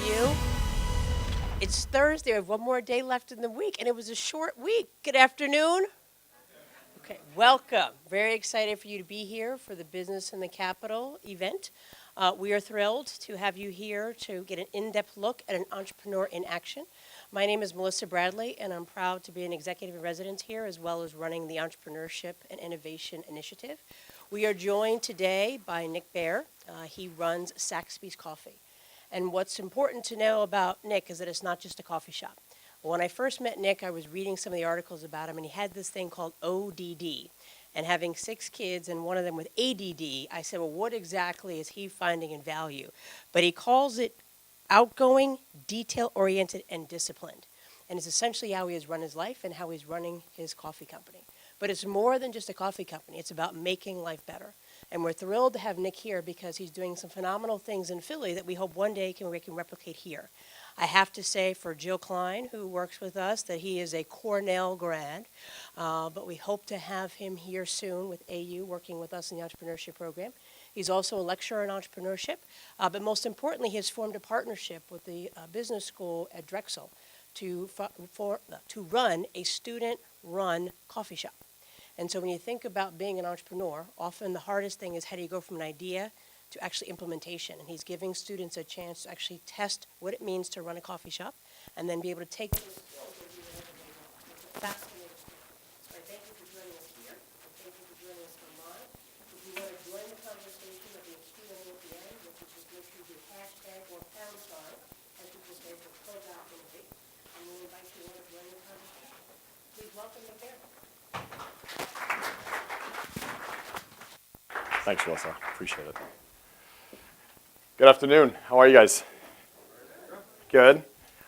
you? It's Thursday. We have one more day left in the week, and it was a short week. Good afternoon. Okay, welcome. Very excited for you to be here for the Business in the Capital event. We are thrilled to have you here to get an in-depth look at an entrepreneur in action. My name is Melissa Bradley, and I'm proud to be an executive in residence here, as well as running the Entrepreneurship and Innovation Initiative. We are joined today by Nick Bear. He runs Saxby's Coffee. And what's important to know about Nick is that it's not just a coffee shop. When I first met Nick, I was reading some of the articles about him, and he had this thing called ODD. And having 6 kids and one of them with ADD, I said, well, what exactly is he finding in value? But he calls it outgoing, detail-oriented, and disciplined. And it's essentially how he has run his life and how he's running his coffee company. But it's more than just a coffee company. It's about making life better. And we're thrilled to have Nick here because he's doing some phenomenal things in Philly that we hope one day we can replicate here. I have to say for Jill Klein, who works with us, that he is a Cornell grad, but we hope to have him here soon with AU working with us in the entrepreneurship program. He's also a lecturer in entrepreneurship, but most importantly, he has formed a partnership with the business school at Drexel to run a student-run coffee shop. And so when you think about being an entrepreneur, often the hardest thing is how do you go from an idea to actually implementation. And he's giving students a chance to actually test what it means to run a coffee shop and then be able to take those skills and do whatever they want. It's a fascinating experience. So I thank you for joining us here. And thank you for joining us online. If you want to join the conversation, there'll be a Q&A at the end, which is just make sure you do hashtag or pound sign, as people say, for closeout innovate. And we'll invite you all to join the conversation. Please welcome Nick Bear. Thanks, Melissa. Appreciate it. Good afternoon. How are you guys? Good.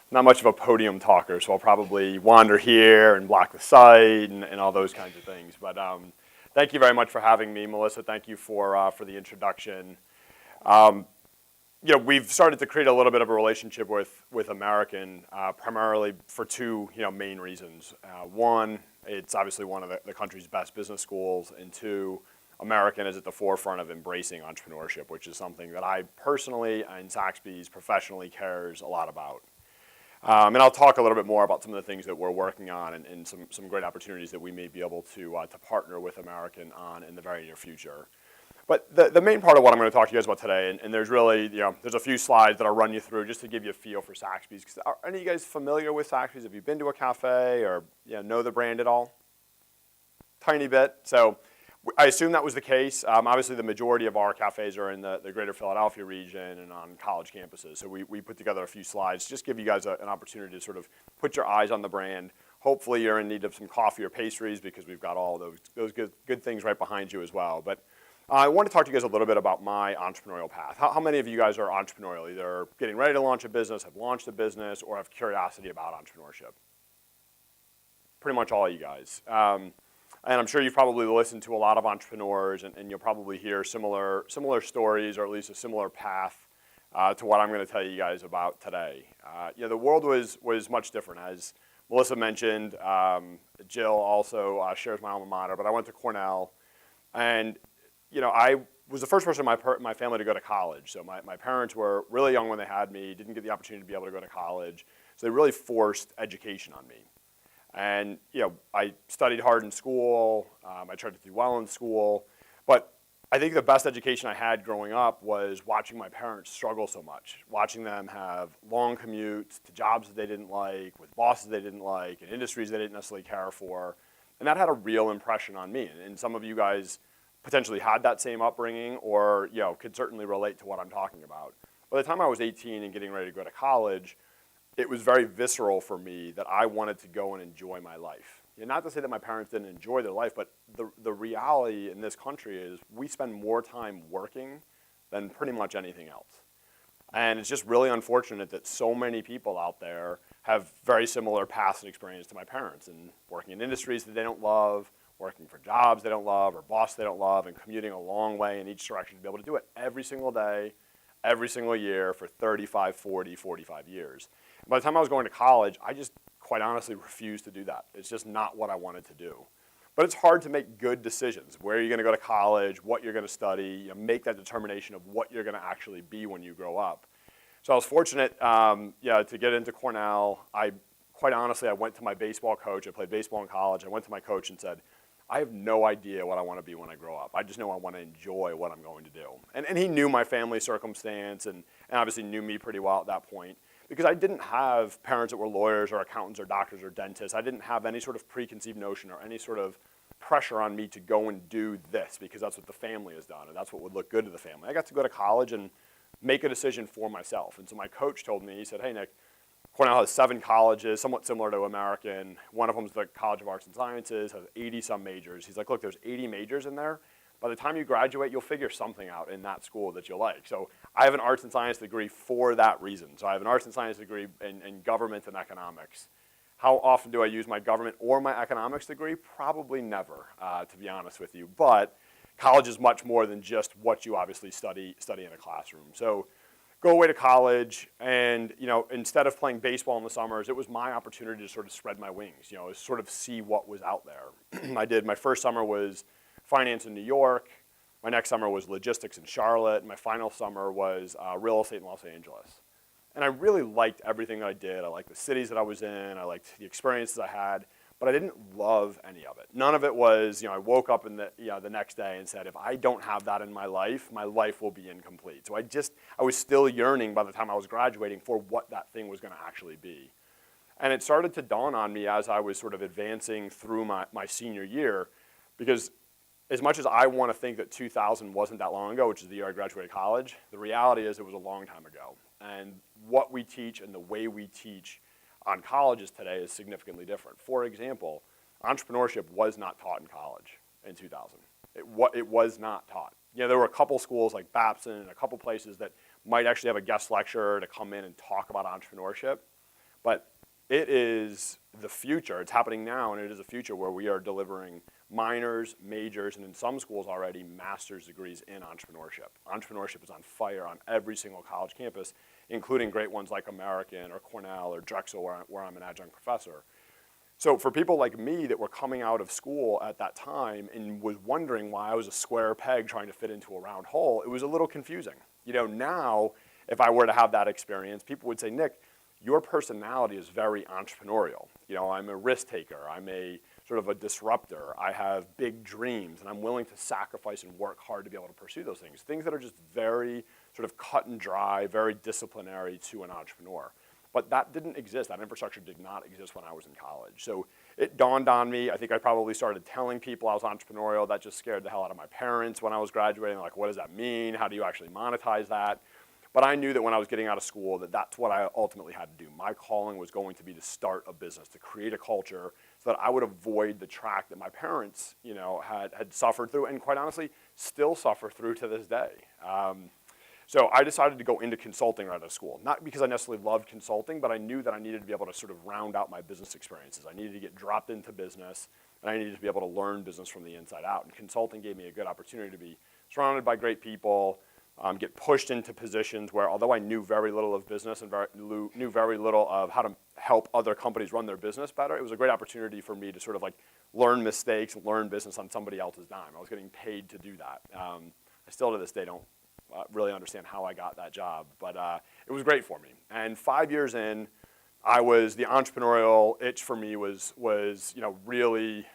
Not much of a podium talker, so I'll probably wander here and block the site and all those kinds of things. But thank you very much for having me, Melissa. Thank you for the introduction. We've started to create a little bit of a relationship with American, primarily for 2 main reasons. One, it's obviously one of the country's best business schools, and 2, American is at the forefront of embracing entrepreneurship, which is something that I personally and Saxby's professionally cares a lot about. And I'll talk a little bit more about some of the things that we're working on and some great opportunities that we may be able to partner with American on in the very near future. But the main part of what I'm going to talk to you guys about today, and there's really, there's a few slides that I'll run you through just to give you a feel for Saxby's. Are any of you guys familiar with Saxby's? Have you been to a cafe or know the brand at all? Tiny bit. So I assume that was the case. Obviously, the majority of our cafes are in the greater Philadelphia region and on college campuses. So we put together a few slides, just give you guys an opportunity to sort of put your eyes on the brand. Hopefully, you're in need of some coffee or pastries because we've got all those good things right behind you as well. But I want to talk to you guys a little bit about my entrepreneurial path. How many of you guys are entrepreneurial, either getting ready to launch a business, have launched a business, or have curiosity about entrepreneurship? Pretty much all of you guys. And I'm sure you've probably listened to a lot of entrepreneurs, and you'll probably hear similar stories, or at least a similar path to what I'm going to tell you guys about today. The world was much different. As Melissa mentioned, Jill also shares my alma mater, but I went to Cornell, and I was the first person in my family to go to college. So my parents were really young when they had me, didn't get the opportunity to be able to go to college, so they really forced education on me. And I studied hard in school. I tried to do well in school, but I think the best education I had growing up was watching my parents struggle so much, watching them have long commutes to jobs that they didn't like, with bosses they didn't like, in industries they didn't necessarily care for, and that had a real impression on me. And some of you guys potentially had that same upbringing, or could certainly relate to what I'm talking about. By the time I was 18 and getting ready to go to college, it was very visceral for me that I wanted to go and enjoy my life. Not to say that my parents didn't enjoy their life, but the reality in this country is we spend more time working than pretty much anything else. And it's just really unfortunate that so many people out there have very similar paths and experience to my parents, and working in industries that they don't love, working for jobs they don't love, or bosses they don't love, and commuting a long way in each direction to be able to do it every single day, every single year for 35, 40, 45 years. By the time I was going to college, I just quite honestly refused to do that. It's just not what I wanted to do. But it's hard to make good decisions. Where are you going to go to college, what you're going to study, make that determination of what you're going to actually be when you grow up. So I was fortunate, to get into Cornell. Quite honestly, I went to my baseball coach. I played baseball in college. I went to my coach and said, I have no idea what I want to be when I grow up. I just know I want to enjoy what I'm going to do. And he knew my family circumstance and obviously knew me pretty well at that point, because I didn't have parents that were lawyers or accountants or doctors or dentists. I didn't have any sort of preconceived notion or any sort of pressure on me to go and do this because that's what the family has done and that's what would look good to the family. I got to go to college and make a decision for myself. And so my coach told me, he said, hey, Nick, Cornell has 7 colleges, somewhat similar to American. One of them is the College of Arts and Sciences, has 80-some majors. He's like, look, there's 80 majors in there. By the time you graduate, you'll figure something out in that school that you'll like. So I have an arts and science degree for that reason. So I have an arts and science degree in government and economics. How often do I use my government or my economics degree? Probably never, to be honest with you. But college is much more than just what you obviously study in a classroom. So go away to college, and instead of playing baseball in the summers, it was my opportunity to sort of spread my wings, sort of see what was out there. My first summer was finance in New York. My next summer was logistics in Charlotte. And my final summer was real estate in Los Angeles. And I really liked everything that I did. I liked the cities that I was in. I liked the experiences I had. But I didn't love any of it. None of it was, I woke up in the next day and said, if I don't have that in my life will be incomplete. So I was still yearning by the time I was graduating for what that thing was going to actually be. And it started to dawn on me as I was sort of advancing through my senior year, because as much as I want to think that 2000 wasn't that long ago, which is the year I graduated college, the reality is it was a long time ago. And what we teach and the way we teach on colleges today is significantly different. For example, entrepreneurship was not taught in college in 2000. It was not taught. There were a couple schools like Babson and a couple places that might actually have a guest lecturer to come in and talk about entrepreneurship, but it is the future. It's happening now, and it is the future where we are delivering minors, majors, and in some schools already, master's degrees in entrepreneurship. Entrepreneurship is on fire on every single college campus, including great ones like American or Cornell or Drexel, where I'm an adjunct professor. So for people like me that were coming out of school at that time and was wondering why I was a square peg trying to fit into a round hole, it was a little confusing. Now, if I were to have that experience, people would say, Nick, your personality is very entrepreneurial. I'm a risk taker. I'm a sort of a disruptor. I have big dreams, and I'm willing to sacrifice and work hard to be able to pursue those things. Things that are just very sort of cut and dry, very disciplinary to an entrepreneur. But that didn't exist. That infrastructure did not exist when I was in college. So it dawned on me. I think I probably started telling people I was entrepreneurial. That just scared the hell out of my parents when I was graduating. Like, what does that mean? How do you actually monetize that? But I knew that when I was getting out of school that that's what I ultimately had to do. My calling was going to be to start a business, to create a culture so that I would avoid the track that my parents, had suffered through and quite honestly still suffer through to this day. So I decided to go into consulting right out of school. Not because I necessarily loved consulting, but I knew that I needed to be able to sort of round out my business experiences. I needed to get dropped into business, and I needed to be able to learn business from the inside out. And consulting gave me a good opportunity to be surrounded by great people, get pushed into positions where, although I knew very little of business and knew very little of how to help other companies run their business better, it was a great opportunity for me to sort of like learn mistakes, learn business on somebody else's dime. I was getting paid to do that. I still to this day don't really understand how I got that job, but it was great for me. And 5 years in, the entrepreneurial itch for me was really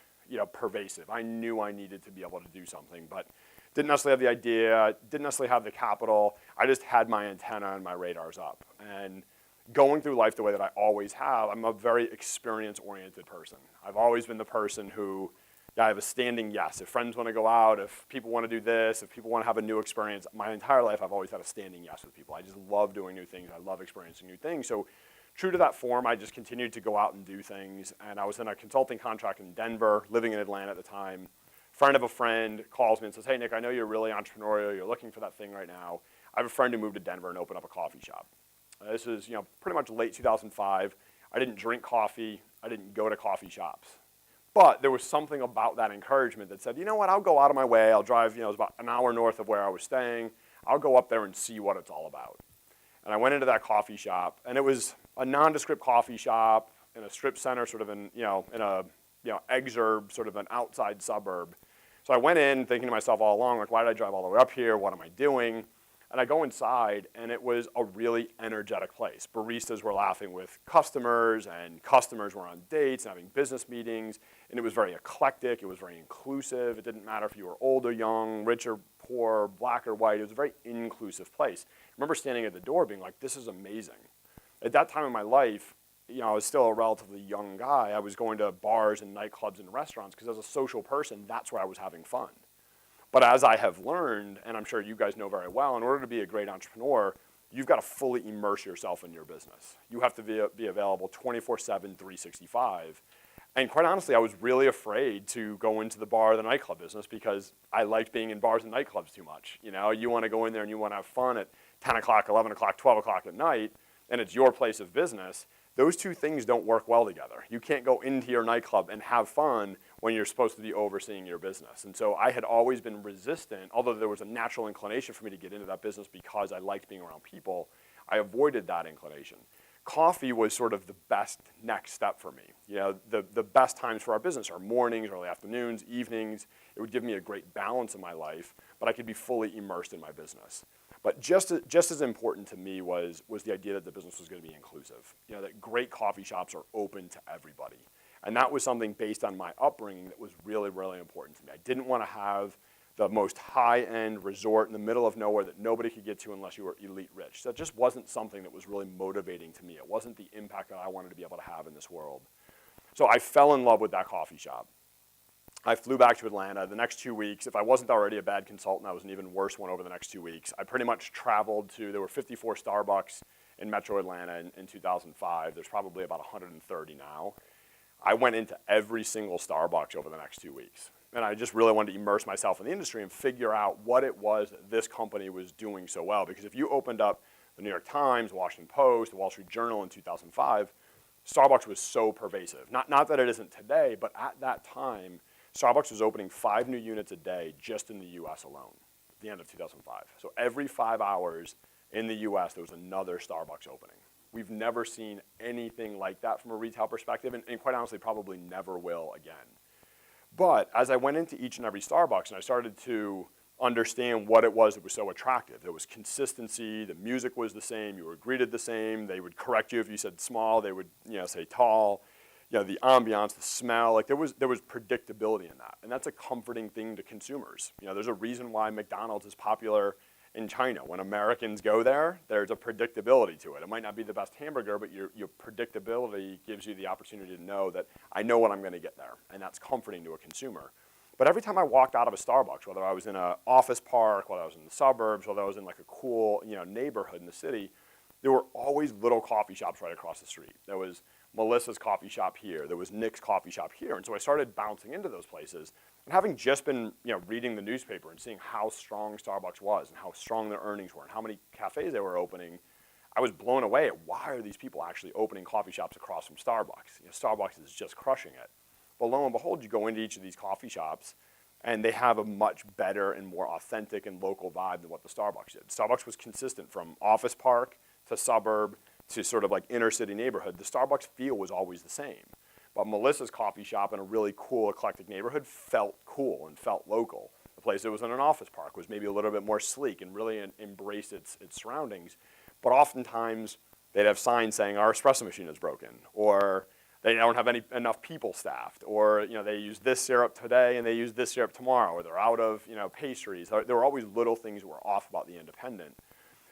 pervasive. I knew I needed to be able to do something, but didn't necessarily have the idea, didn't necessarily have the capital. I just had my antenna and my radars up. And going through life the way that I always have, I'm a very experience-oriented person. I've always been the person who, I have a standing yes. If friends want to go out, if people want to do this, if people want to have a new experience, my entire life I've always had a standing yes with people. I just love doing new things. I love experiencing new things. So true to that form, I just continued to go out and do things. And I was in a consulting contract in Denver, living in Atlanta at the time. Friend of a friend calls me and says, hey, Nick, I know you're really entrepreneurial. You're looking for that thing right now. I have a friend who moved to Denver and opened up a coffee shop. This is pretty much late 2005. I didn't drink coffee. I didn't go to coffee shops. But there was something about that encouragement that said, you know what, I'll go out of my way. I'll drive, it was about an hour north of where I was staying. I'll go up there and see what it's all about. And I went into that coffee shop, and it was a nondescript coffee shop in a strip center, sort of in a exurb, sort of an outside suburb. So I went in thinking to myself all along, like, why did I drive all the way up here? What am I doing? And I go inside, and it was a really energetic place. Baristas were laughing with customers, and customers were on dates and having business meetings. And it was very eclectic. It was very inclusive. It didn't matter if you were old or young, rich or poor, black or white. It was a very inclusive place. I remember standing at the door being like, this is amazing. At that time in my life, I was still a relatively young guy. I was going to bars and nightclubs and restaurants because as a social person, that's where I was having fun. But as I have learned, and I'm sure you guys know very well, in order to be a great entrepreneur, you've got to fully immerse yourself in your business. You have to be available 24/7, 365. And quite honestly, I was really afraid to go into the bar or the nightclub business because I liked being in bars and nightclubs too much. You want to go in there and you want to have fun at 10 o'clock, 11 o'clock, 12 o'clock at night, and it's your place of business. Those two things don't work well together. You can't go into your nightclub and have fun when you're supposed to be overseeing your business. And so I had always been resistant, although there was a natural inclination for me to get into that business because I liked being around people, I avoided that inclination. Coffee was sort of the best next step for me. The best times for our business are mornings, early afternoons, evenings. It would give me a great balance in my life, but I could be fully immersed in my business. But just as important to me was the idea that the business was going to be inclusive. That great coffee shops are open to everybody. And that was something based on my upbringing that was really, really important to me. I didn't want to have the most high-end resort in the middle of nowhere that nobody could get to unless you were elite rich. That just wasn't something that was really motivating to me. It wasn't the impact that I wanted to be able to have in this world. So I fell in love with that coffee shop. I flew back to Atlanta. The next 2 weeks, if I wasn't already a bad consultant, I was an even worse one over the next 2 weeks. I pretty much traveled there were 54 Starbucks in Metro Atlanta in 2005. There's probably about 130 now. I went into every single Starbucks over the next 2 weeks. And I just really wanted to immerse myself in the industry and figure out what it was that this company was doing so well. Because if you opened up the New York Times, the Washington Post, the Wall Street Journal in 2005, Starbucks was so pervasive. Not that it isn't today, but at that time, Starbucks was opening 5 new units a day just in the US alone at the end of 2005. So every 5 hours in the US, there was another Starbucks opening. We've never seen anything like that from a retail perspective, and quite honestly, probably never will again. But as I went into each and every Starbucks and I started to understand what it was that was so attractive, there was consistency, the music was the same, you were greeted the same, they would correct you if you said small, they would say tall, the ambiance, the smell, there was predictability in that. And that's a comforting thing to consumers. There's a reason why McDonald's is popular in China. When Americans go there, there's a predictability to it. It might not be the best hamburger, but your predictability gives you the opportunity to know that I know what I'm going to get there, and that's comforting to a consumer. But every time I walked out of a Starbucks, whether I was in an office park, whether I was in the suburbs, whether I was in a cool neighborhood in the city, there were always little coffee shops right across the street. There was Melissa's coffee shop here. There was Nick's coffee shop here. And so I started bouncing into those places. And having just been reading the newspaper and seeing how strong Starbucks was and how strong their earnings were and how many cafes they were opening, I was blown away at why are these people actually opening coffee shops across from Starbucks? Starbucks is just crushing it. But lo and behold, you go into each of these coffee shops, and they have a much better and more authentic and local vibe than what the Starbucks did. Starbucks was consistent from office park to suburb to sort of inner city neighborhood. The Starbucks feel was always the same. But Melissa's coffee shop in a really cool, eclectic neighborhood felt cool and felt local. The place that was in an office park was maybe a little bit more sleek and really embraced its surroundings. But oftentimes, they'd have signs saying, our espresso machine is broken, or they don't have enough people staffed, or they use this syrup today and they use this syrup tomorrow, or they're out of pastries. There were always little things that were off about the independent.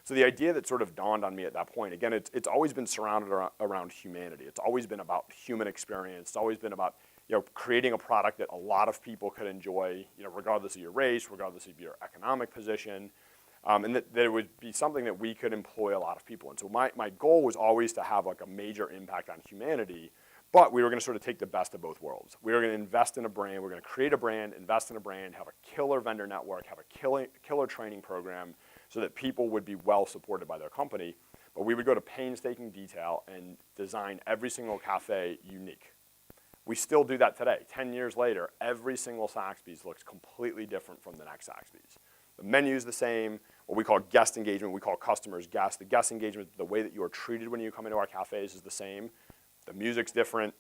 So the idea that sort of dawned on me at that point, again, it's always been surrounded around humanity. It's always been about human experience. It's always been about creating a product that a lot of people could enjoy, regardless of your race, regardless of your economic position, and that there would be something that we could employ a lot of people. And so my goal was always to have a major impact on humanity, but we were going to sort of take the best of both worlds. We were going to invest in a brand. We're going to create a brand, invest in a brand, have a killer vendor network, have a killer training program, so that people would be well supported by their company. But we would go to painstaking detail and design every single cafe unique. We still do that today. 10 years later, every single Saxby's looks completely different from the next Saxby's. The menu's the same. What we call guest engagement, we call customers guests. The guest engagement, the way that you are treated when you come into our cafes is the same. The music's different.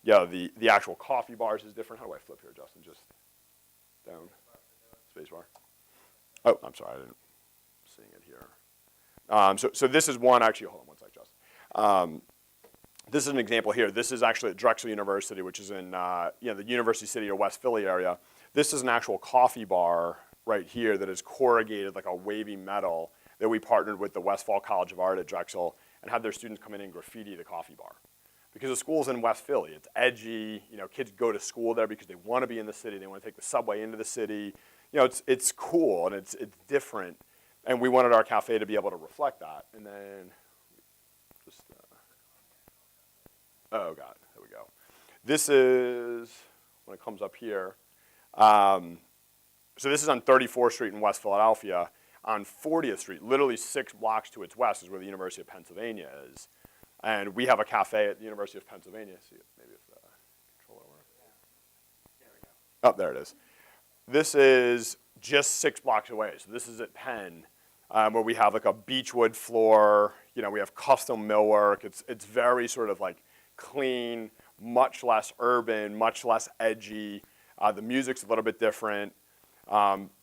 The actual coffee bars is different. How do I flip here, Justin? Just down. Space bar. Oh, I'm sorry, I didn't see. seeing it here. So this is one, actually, hold on one sec, Justin. This is an example here. This is actually at Drexel University, which is in the University City or West Philly area. This is an actual coffee bar right here that is corrugated like a wavy metal that we partnered with the Westfall College of Art at Drexel and had their students come in and graffiti the coffee bar. Because the school's in West Philly, it's edgy. Kids go to school there because they want to be in the city. They want to take the subway into the city. It's cool and it's different. And we wanted our cafe to be able to reflect that. And then, just, oh God, there we go. This is, when it comes up here, so this is on 34th Street in West Philadelphia. On 40th Street, literally 6 blocks to its west, is where the University of Pennsylvania is. And we have a cafe at the University of Pennsylvania. See if maybe if the controller works. There we go. Oh, there it is. This is just 6 blocks away. So this is at Penn, where we have like a beechwood floor. We have custom millwork. It's very sort of like clean, much less urban, much less edgy. The music's a little bit different.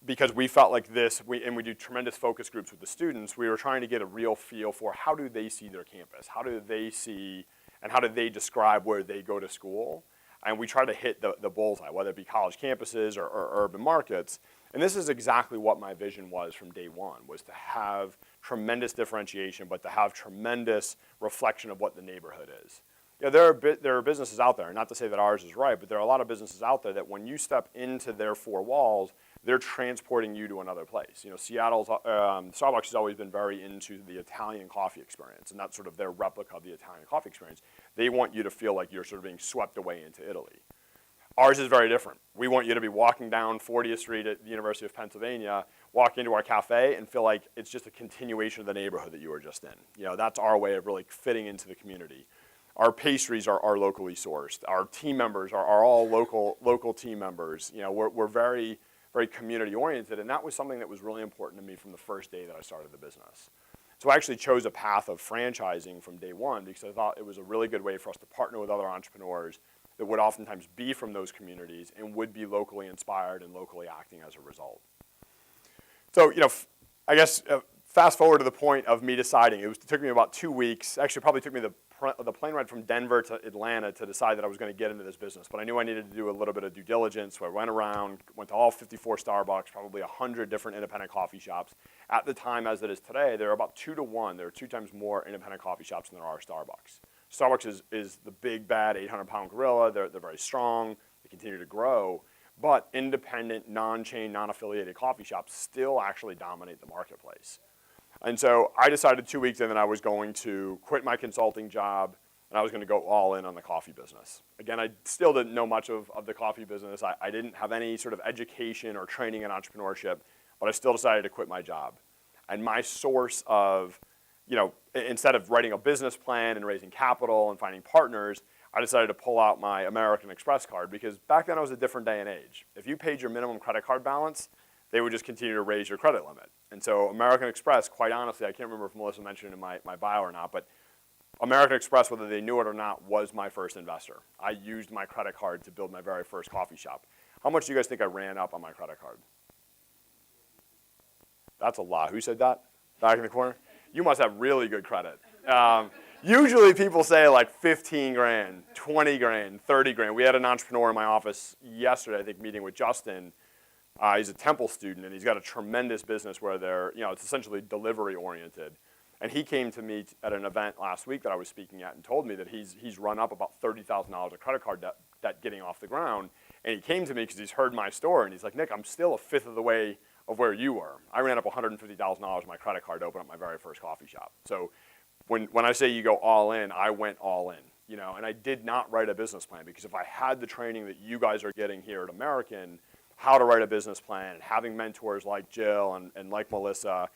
Because we felt like this, we do tremendous focus groups with the students, we were trying to get a real feel for how do they see their campus? How do they see and how do they describe where they go to school? And we try to hit the bullseye, whether it be college campuses or urban markets. And this is exactly what my vision was from day one, was to have tremendous differentiation, but to have tremendous reflection of what the neighborhood is. There are businesses out there, not to say that ours is right, but there are a lot of businesses out there that when you step into their 4 walls, they're transporting you to another place. Seattle's, Starbucks has always been very into the Italian coffee experience, and that's sort of their replica of the Italian coffee experience. They want you to feel like you're sort of being swept away into Italy. Ours is very different. We want you to be walking down 40th Street at the University of Pennsylvania, walk into our cafe, and feel like it's just a continuation of the neighborhood that you were just in. That's our way of really fitting into the community. Our pastries are locally sourced. Our team members are all local team members. We're very, very community oriented, and that was something that was really important to me from the first day that I started the business. So I actually chose a path of franchising from day one because I thought it was a really good way for us to partner with other entrepreneurs that would oftentimes be from those communities and would be locally inspired and locally acting as a result. So, I guess fast forward to the point of me deciding. It took me about 2 weeks. Actually, it probably took me the plane ride from Denver to Atlanta to decide that I was going to get into this business. But I knew I needed to do a little bit of due diligence, so I went around, went to all 54 Starbucks, probably 100 different independent coffee shops. At the time, as it is today, there are about 2 to 1. There are 2 times more independent coffee shops than there are Starbucks. Starbucks is the big, bad 800-pound gorilla. They're very strong. They continue to grow. But independent, non-chain, non-affiliated coffee shops still actually dominate the marketplace. And so I decided 2 weeks in that I was going to quit my consulting job and I was going to go all in on the coffee business. Again, I still didn't know much of the coffee business. I didn't have any sort of education or training in entrepreneurship, but I still decided to quit my job. And my source of, instead of writing a business plan and raising capital and finding partners, I decided to pull out my American Express card because back then it was a different day and age. If you paid your minimum credit card balance, they would just continue to raise your credit limit. And so American Express, quite honestly, I can't remember if Melissa mentioned it in my bio or not, but American Express, whether they knew it or not, was my first investor. I used my credit card to build my very first coffee shop. How much do you guys think I ran up on my credit card? That's a lot. Who said that? Back in the corner? You must have really good credit. Usually people say like 15 grand, 20 grand, 30 grand. We had an entrepreneur in my office yesterday, I think, meeting with Justin. He's a Temple student, and he's got a tremendous business where it's essentially delivery oriented. And he came to me at an event last week that I was speaking at and told me that he's run up about $30,000 of credit card debt getting off the ground. And he came to me because he's heard my story, and he's like, Nick, I'm still a fifth of the way of where you were. I ran up $150,000 on my credit card to open up my very first coffee shop. So when I say you go all in, I went all in. And I did not write a business plan because if I had the training that you guys are getting here at American, how to write a business plan, and having mentors like Jill and like Melissa,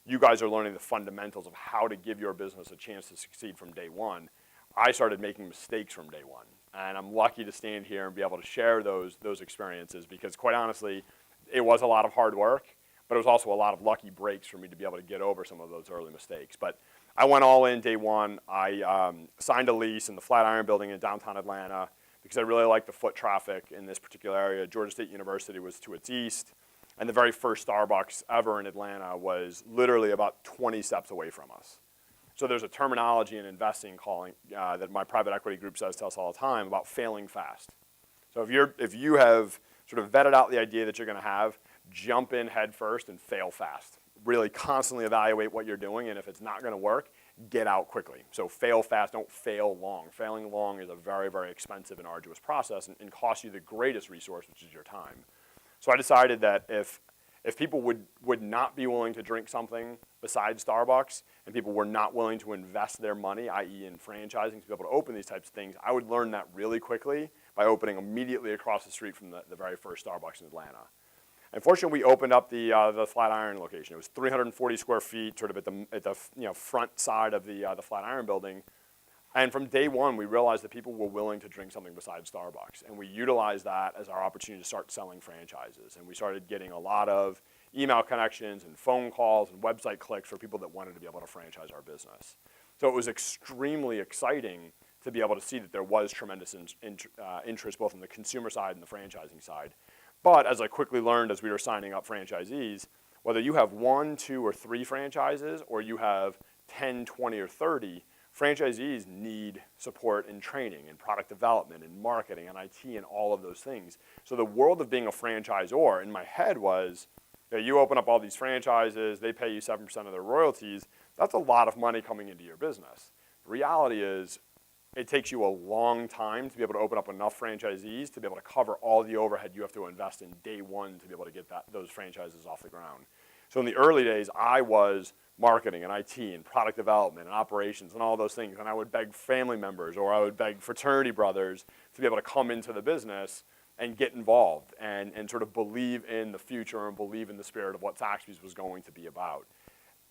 you guys are learning the fundamentals of how to give your business a chance to succeed from day one. I started making mistakes from day one, and I'm lucky to stand here and be able to share those experiences because, quite honestly, it was a lot of hard work, but it was also a lot of lucky breaks for me to be able to get over some of those early mistakes. But I went all in day one. I signed a lease in the Flatiron Building in downtown Atlanta because I really liked the foot traffic in this particular area. Georgia State University was to its east. And the very first Starbucks ever in Atlanta was literally about 20 steps away from us. So there's a terminology in investing that my private equity group says to us all the time about failing fast. So if you have sort of vetted out the idea that you're going to have, jump in head first and fail fast. Really constantly evaluate what you're doing, and if it's not going to work, get out quickly. So fail fast, don't fail long. Failing long is a very, very expensive and arduous process and costs you the greatest resource, which is your time. So I decided that if people would not be willing to drink something besides Starbucks, and people were not willing to invest their money, i.e. in franchising, to be able to open these types of things, I would learn that really quickly by opening immediately across the street from the very first Starbucks in Atlanta. Unfortunately, we opened up the Flatiron location. It was 340 square feet, sort of at the front side of the Flatiron building. And from day one, we realized that people were willing to drink something besides Starbucks. And we utilized that as our opportunity to start selling franchises. And we started getting a lot of email connections and phone calls and website clicks for people that wanted to be able to franchise our business. So it was extremely exciting to be able to see that there was tremendous interest both on the consumer side and the franchising side. But as I quickly learned as we were signing up franchisees, whether you have 1, 2, or 3 franchises, or you have 10, 20, or 30, franchisees need support and training and product development and marketing and IT and all of those things. So the world of being a franchisor in my head was, you open up all these franchises, they pay you 7% of their royalties, that's a lot of money coming into your business. The reality is, it takes you a long time to be able to open up enough franchisees to be able to cover all the overhead you have to invest in day one to be able to get those franchises off the ground. So in the early days, I was marketing and IT and product development and operations and all those things, and I would beg family members or I would beg fraternity brothers to be able to come into the business and get involved and sort of believe in the future and believe in the spirit of what Zaxby's was going to be about.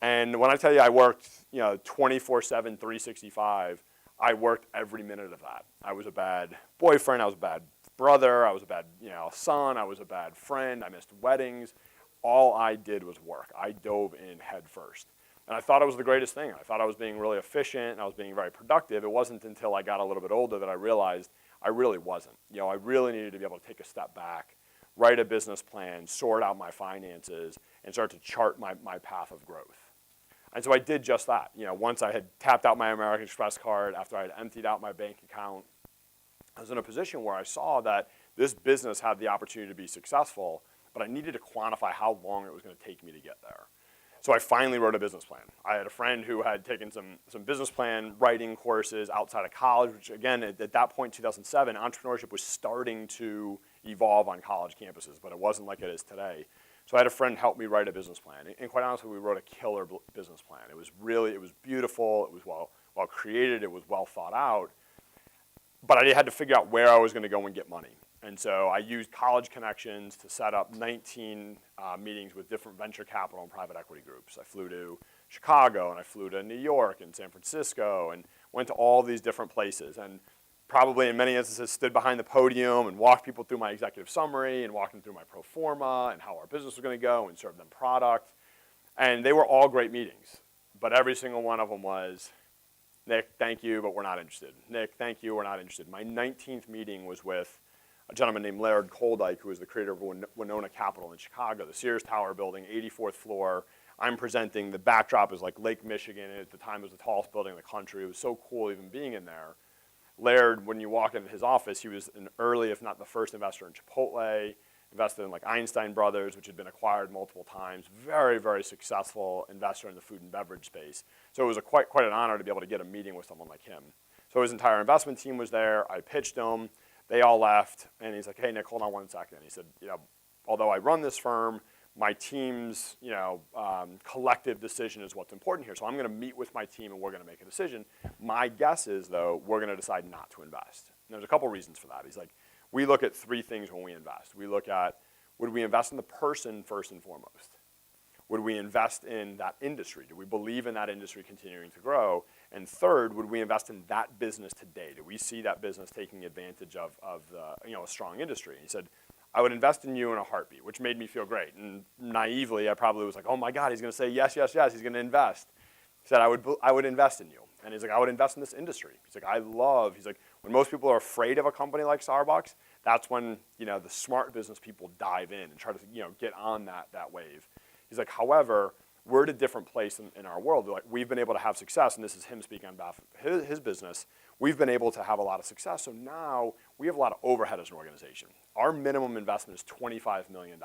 And when I tell you I worked 24/7, 365, I worked every minute of that. I was a bad boyfriend, I was a bad brother, I was a bad son, I was a bad friend, I missed weddings. All I did was work. I dove in head first. And I thought it was the greatest thing. I thought I was being really efficient and I was being very productive. It wasn't until I got a little bit older that I realized I really wasn't. I really needed to be able to take a step back, write a business plan, sort out my finances, and start to chart my path of growth. And so I did just that. Once I had tapped out my American Express card, after I had emptied out my bank account, I was in a position where I saw that this business had the opportunity to be successful, but I needed to quantify how long it was going to take me to get there. So I finally wrote a business plan. I had a friend who had taken some business plan writing courses outside of college, which again, at that point, 2007, entrepreneurship was starting to evolve on college campuses, but it wasn't like it is today. So I had a friend help me write a business plan. And quite honestly, we wrote a killer business plan. It was beautiful, it was well created, it was well thought out. But I had to figure out where I was going to go and get money. And so I used college connections to set up 19 meetings with different venture capital and private equity groups. I flew to Chicago, and I flew to New York and San Francisco, and went to all these different places. And probably in many instances stood behind the podium and walked people through my executive summary and walked them through my pro forma and how our business was going to go and served them product. And they were all great meetings. But every single one of them was, Nick, thank you, but we're not interested. Nick, thank you, we're not interested. My 19th meeting was with a gentleman named Laird Koldyke, who was the creator of Winona Capital in Chicago, the Sears Tower building, 84th floor. I'm presenting. The backdrop is like Lake Michigan. At the time, it was the tallest building in the country. It was so cool even being in there. Laird, when you walk into his office, he was an early, if not the first investor in Chipotle, invested in like Einstein Brothers, which had been acquired multiple times. Very, very successful investor in the food and beverage space. So it was quite an honor to be able to get a meeting with someone like him. So his entire investment team was there. I pitched him. They all left, and he's like, hey, Nick, hold on one second. He said, although I run this firm, my team's collective decision is what's important here. So I'm going to meet with my team, and we're going to make a decision. My guess is, though, we're going to decide not to invest. And there's a couple reasons for that. He's like, we look at 3 things when we invest. We look at, would we invest in the person first and foremost? Would we invest in that industry? Do we believe in that industry continuing to grow? And third, would we invest in that business today? Do we see that business taking advantage of a strong industry? And he said, I would invest in you in a heartbeat, which made me feel great. And naively, I probably was like, oh my God, he's going to say yes, yes, yes. He's going to invest. He said, I would invest in you. And he's like, I would invest in this industry. He's like, he's like, when most people are afraid of a company like Starbucks, that's when, the smart business people dive in and try to, get on that wave. He's like, however, we're at a different place in our world. Like, we've been able to have success, and this is him speaking on behalf of his business. We've been able to have a lot of success, so now we have a lot of overhead as an organization. Our minimum investment is $25 million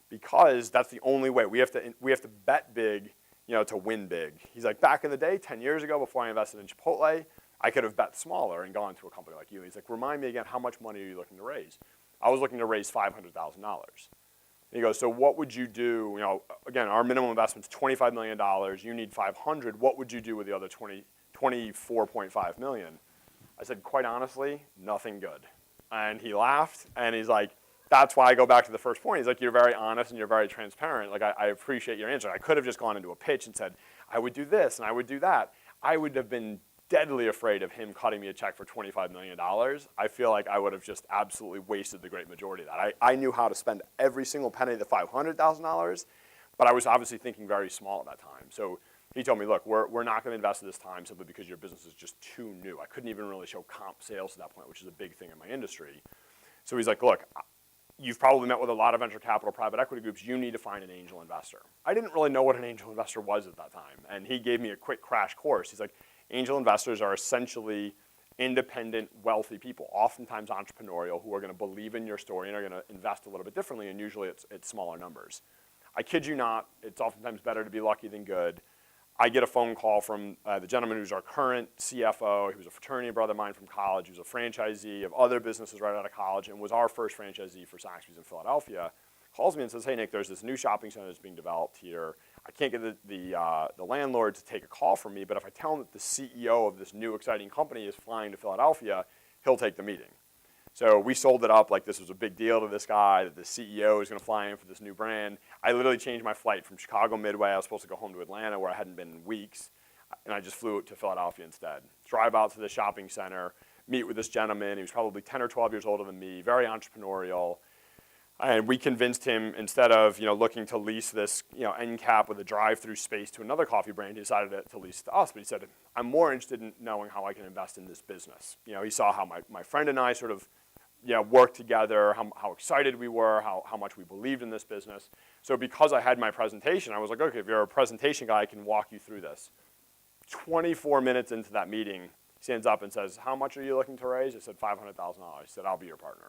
because that's the only way. We have to bet big, to win big. He's like, back in the day, 10 years ago, before I invested in Chipotle, I could have bet smaller and gone to a company like you. He's like, remind me again, how much money are you looking to raise? I was looking to raise $500,000. He goes, so what would you do? Again, our minimum investment is $25 million. You need 500. What would you do with the other 24.5 million? I said, quite honestly, nothing good. And he laughed, and he's like, that's why I go back to the first point. He's like, you're very honest and you're very transparent. Like, I appreciate your answer. I could have just gone into a pitch and said, I would do this and I would do that. I would have been deadly afraid of him cutting me a check for $25 million. I feel like I would have just absolutely wasted the great majority of that. I knew how to spend every single penny of the $500,000, but I was obviously thinking very small at that time. So he told me, look, we're not going to invest at this time simply because your business is just too new. I couldn't even really show comp sales at that point, which is a big thing in my industry. So he's like, look, you've probably met with a lot of venture capital private equity groups. You need to find an angel investor. I didn't really know what an angel investor was at that time, and he gave me a quick crash course. He's like, angel investors are essentially independent, wealthy people, oftentimes entrepreneurial, who are going to believe in your story and are going to invest a little bit differently, and usually it's smaller numbers. I kid you not, it's oftentimes better to be lucky than good. I get a phone call from the gentleman who's our current CFO. He was a fraternity brother of mine from college. He was a franchisee of other businesses right out of college and was our first franchisee for Saxby's in Philadelphia. Calls me and says, hey, Nick, there's this new shopping center that's being developed here. I can't get the landlord to take a call from me, but if I tell him that the CEO of this new exciting company is flying to Philadelphia, he'll take the meeting. So we sold it up like this was a big deal to this guy, that the CEO is going to fly in for this new brand. I literally changed my flight from Chicago Midway. I was supposed to go home to Atlanta where I hadn't been in weeks, and I just flew to Philadelphia instead. Drive out to the shopping center, meet with this gentleman. He was probably 10 or 12 years older than me, very entrepreneurial. And we convinced him, instead of looking to lease this end cap with a drive-through space to another coffee brand, he decided to lease to us. But he said, I'm more interested in knowing how I can invest in this business. He saw how my friend and I sort of worked together, how excited we were, how much we believed in this business. So because I had my presentation, I was like, okay, if you're a presentation guy, I can walk you through this. 24 minutes into that meeting, he stands up and says, how much are you looking to raise? I said, $500,000. He said, I'll be your partner.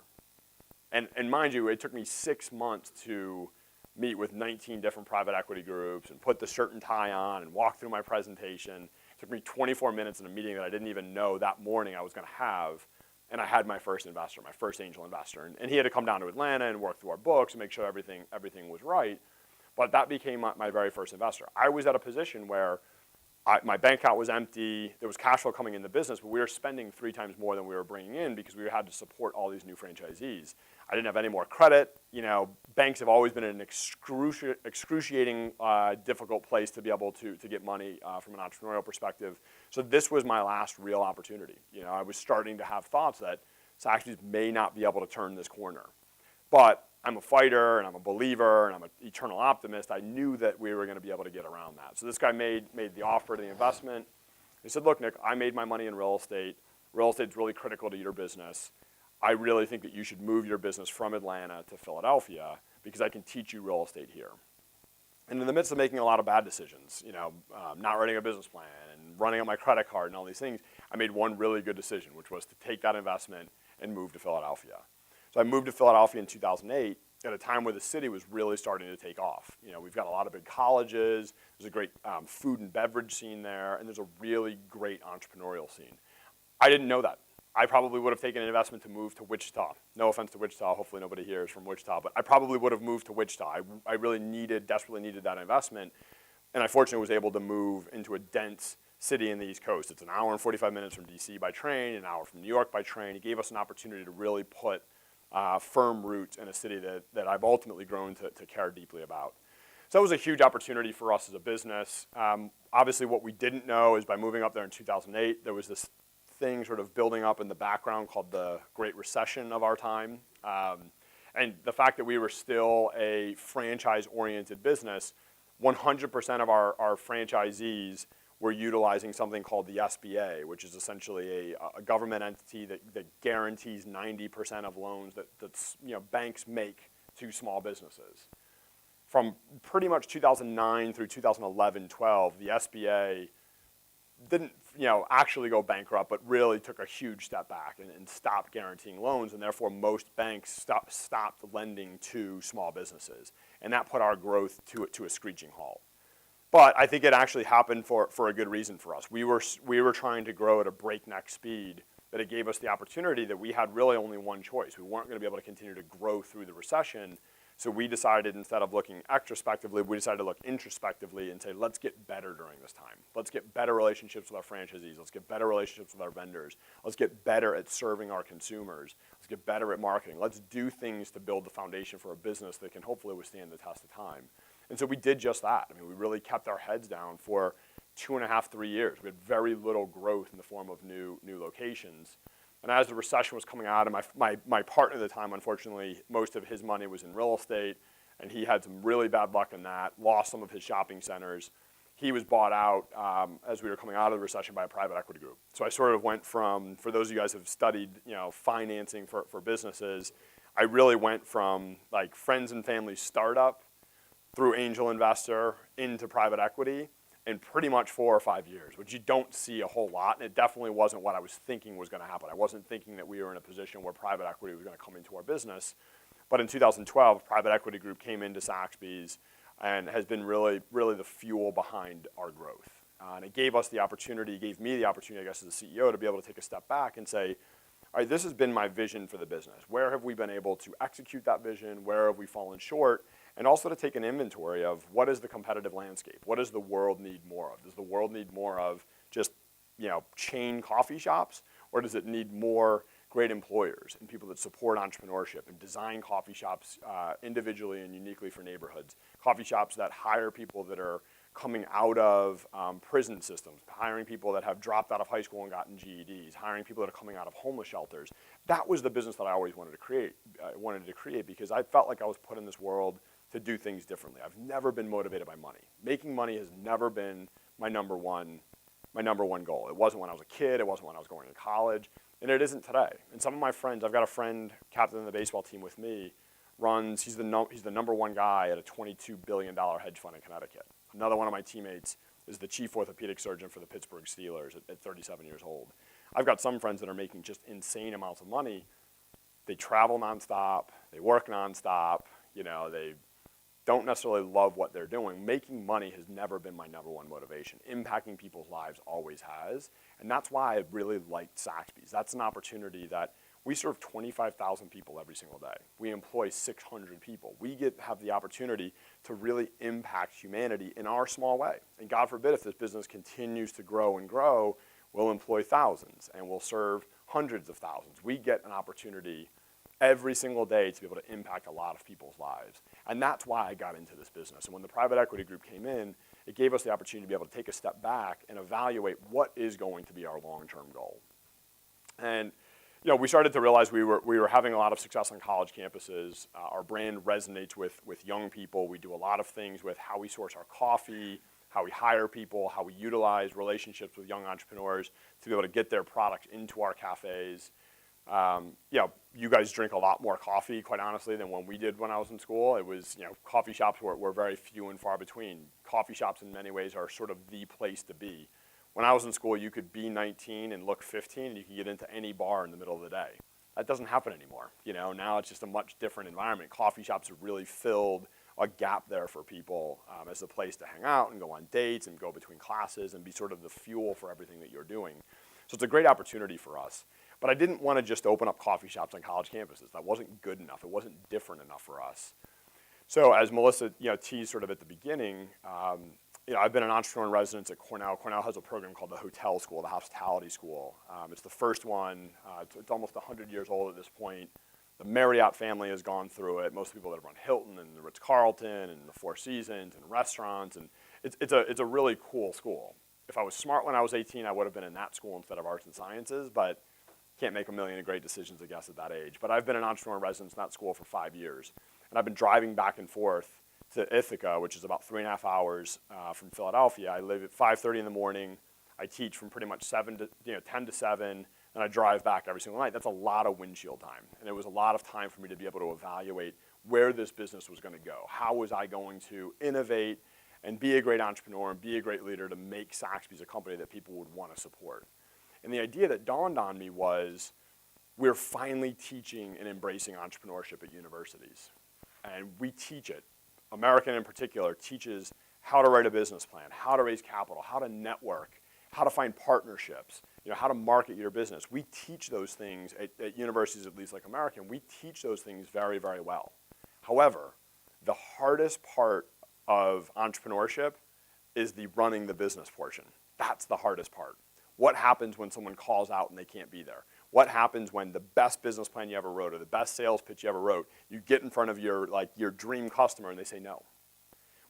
And mind you, it took me 6 months to meet with 19 different private equity groups and put the shirt and tie on and walk through my presentation. It took me 24 minutes in a meeting that I didn't even know that morning I was going to have. And I had my first investor, my first angel investor. And he had to come down to Atlanta and work through our books and make sure everything was right. But that became my very first investor. I was at a position where my bank account was empty. There was cash flow coming in the business, but we were spending 3 times more than we were bringing in because we had to support all these new franchisees. I didn't have any more credit. Banks have always been an excruciating, difficult place to be able to get money from an entrepreneurial perspective. So this was my last real opportunity. I was starting to have thoughts that Saxby's may not be able to turn this corner. But I'm a fighter, and I'm a believer, and I'm an eternal optimist. I knew that we were going to be able to get around that. So this guy made the offer to the investment. He said, look, Nick, I made my money in real estate. Real estate's really critical to your business. I really think that you should move your business from Atlanta to Philadelphia because I can teach you real estate here. And in the midst of making a lot of bad decisions, not writing a business plan and running up my credit card and all these things, I made one really good decision, which was to take that investment and move to Philadelphia. So I moved to Philadelphia in 2008 at a time where the city was really starting to take off. We've got a lot of big colleges, there's a great food and beverage scene there, and there's a really great entrepreneurial scene. I didn't know that. I probably would have taken an investment to move to Wichita. No offense to Wichita, hopefully nobody here is from Wichita, but I probably would have moved to Wichita. I really desperately needed that investment, and I fortunately was able to move into a dense city in the East Coast. It's an hour and 45 minutes from DC by train, an hour from New York by train. It gave us an opportunity to really put firm roots in a city that I've ultimately grown to care deeply about. So that was a huge opportunity for us as a business. Obviously, what we didn't know is by moving up there in 2008, there was this thing sort of building up in the background called the Great Recession of our time. And the fact that we were still a franchise-oriented business, 100% of our franchisees we're utilizing something called the SBA, which is essentially a government entity that guarantees 90% of loans that banks make to small businesses. From pretty much 2009 through 2011-12, the SBA didn't actually go bankrupt, but really took a huge step back and stopped guaranteeing loans, and therefore most banks stopped lending to small businesses. And that put our growth to a screeching halt. But I think it actually happened for a good reason for us. We were trying to grow at a breakneck speed, that it gave us the opportunity that we had really only one choice. We weren't going to be able to continue to grow through the recession. So we decided, instead of looking extrospectively, we decided to look introspectively and say, let's get better during this time. Let's get better relationships with our franchisees. Let's get better relationships with our vendors. Let's get better at serving our consumers. Let's get better at marketing. Let's do things to build the foundation for a business that can hopefully withstand the test of time. And so we did just that. I mean, we really kept our heads down for 2.5, 3 years. We had very little growth in the form of new locations. And as the recession was coming out, and my partner at the time, unfortunately, most of his money was in real estate, and he had some really bad luck in that, lost some of his shopping centers. He was bought out as we were coming out of the recession by a private equity group. So I sort of went from, for those of you guys who have studied financing for businesses, I really went from like friends and family startup through angel investor into private equity in pretty much 4 or 5 years, which you don't see a whole lot, and it definitely wasn't what I was thinking was going to happen. I wasn't thinking that we were in a position where private equity was going to come into our business. But in 2012, private equity group came into Saxby's and has been really, really the fuel behind our growth. And it gave us the opportunity, gave me the opportunity, I guess, as a CEO, to be able to take a step back and say, all right, this has been my vision for the business. Where have we been able to execute that vision? Where have we fallen short? And also to take an inventory of what is the competitive landscape? What does the world need more of? Does the world need more of just chain coffee shops? Or does it need more great employers and people that support entrepreneurship and design coffee shops individually and uniquely for neighborhoods? Coffee shops that hire people that are coming out of prison systems, hiring people that have dropped out of high school and gotten GEDs, hiring people that are coming out of homeless shelters. That was the business that I always wanted to create. Because I felt like I was put in this world to do things differently. I've never been motivated by money. Making money has never been my number one goal. It wasn't when I was a kid. It wasn't when I was going to college. And it isn't today. And some of my friends, I've got a friend, captain of the baseball team with me, he's the number one guy at a $22 billion hedge fund in Connecticut. Another one of my teammates is the chief orthopedic surgeon for the Pittsburgh Steelers at 37 years old. I've got some friends that are making just insane amounts of money. They travel nonstop. They work nonstop. They don't necessarily love what they're doing. Making money has never been my number one motivation. Impacting people's lives always has. And that's why I really liked Saxby's. That's an opportunity that we serve 25,000 people every single day. We employ 600 people. We have the opportunity to really impact humanity in our small way. And God forbid, if this business continues to grow and grow, we'll employ thousands and we'll serve hundreds of thousands. We get an opportunity every single day to be able to impact a lot of people's lives. And that's why I got into this business. And when the private equity group came in, it gave us the opportunity to be able to take a step back and evaluate what is going to be our long-term goal. And we started to realize we were having a lot of success on college campuses. Our brand resonates with young people. We do a lot of things with how we source our coffee, how we hire people, how we utilize relationships with young entrepreneurs to be able to get their products into our cafes. You guys drink a lot more coffee, quite honestly, than when we did when I was in school. It was, coffee shops were very few and far between. Coffee shops in many ways are sort of the place to be. When I was in school, you could be 19 and look 15, and you could get into any bar in the middle of the day. That doesn't happen anymore. Now it's just a much different environment. Coffee shops have really filled a gap there for people as a place to hang out and go on dates and go between classes and be sort of the fuel for everything that you're doing. So it's a great opportunity for us. But I didn't want to just open up coffee shops on college campuses. That wasn't good enough. It wasn't different enough for us. So as Melissa teased sort of at the beginning, I've been an entrepreneur in residence at Cornell. Cornell has a program called the Hotel School, the Hospitality School. It's the first one. It's almost 100 years old at this point. The Marriott family has gone through it. Most people that have run Hilton and the Ritz-Carlton and the Four Seasons and restaurants. And it's a really cool school. If I was smart when I was 18, I would have been in that school instead of arts and sciences, but can't make a million great decisions, I guess, at that age. But I've been an entrepreneur in residence in that school for 5 years. And I've been driving back and forth to Ithaca, which is about 3.5 hours from Philadelphia. I live at 5:30 in the morning. I teach from pretty much 10 to 7, and I drive back every single night. That's a lot of windshield time, and it was a lot of time for me to be able to evaluate where this business was going to go. How was I going to innovate and be a great entrepreneur and be a great leader to make Saxby's a company that people would want to support? And the idea that dawned on me was we're finally teaching and embracing entrepreneurship at universities. And we teach it. American in particular teaches how to write a business plan, how to raise capital, how to network, how to find partnerships, how to market your business. We teach those things at universities, at least like American. We teach those things very, very well. However, the hardest part of entrepreneurship is the running the business portion. That's the hardest part. What happens when someone calls out and they can't be there? What happens when the best business plan you ever wrote or the best sales pitch you ever wrote, you get in front of your dream customer and they say no?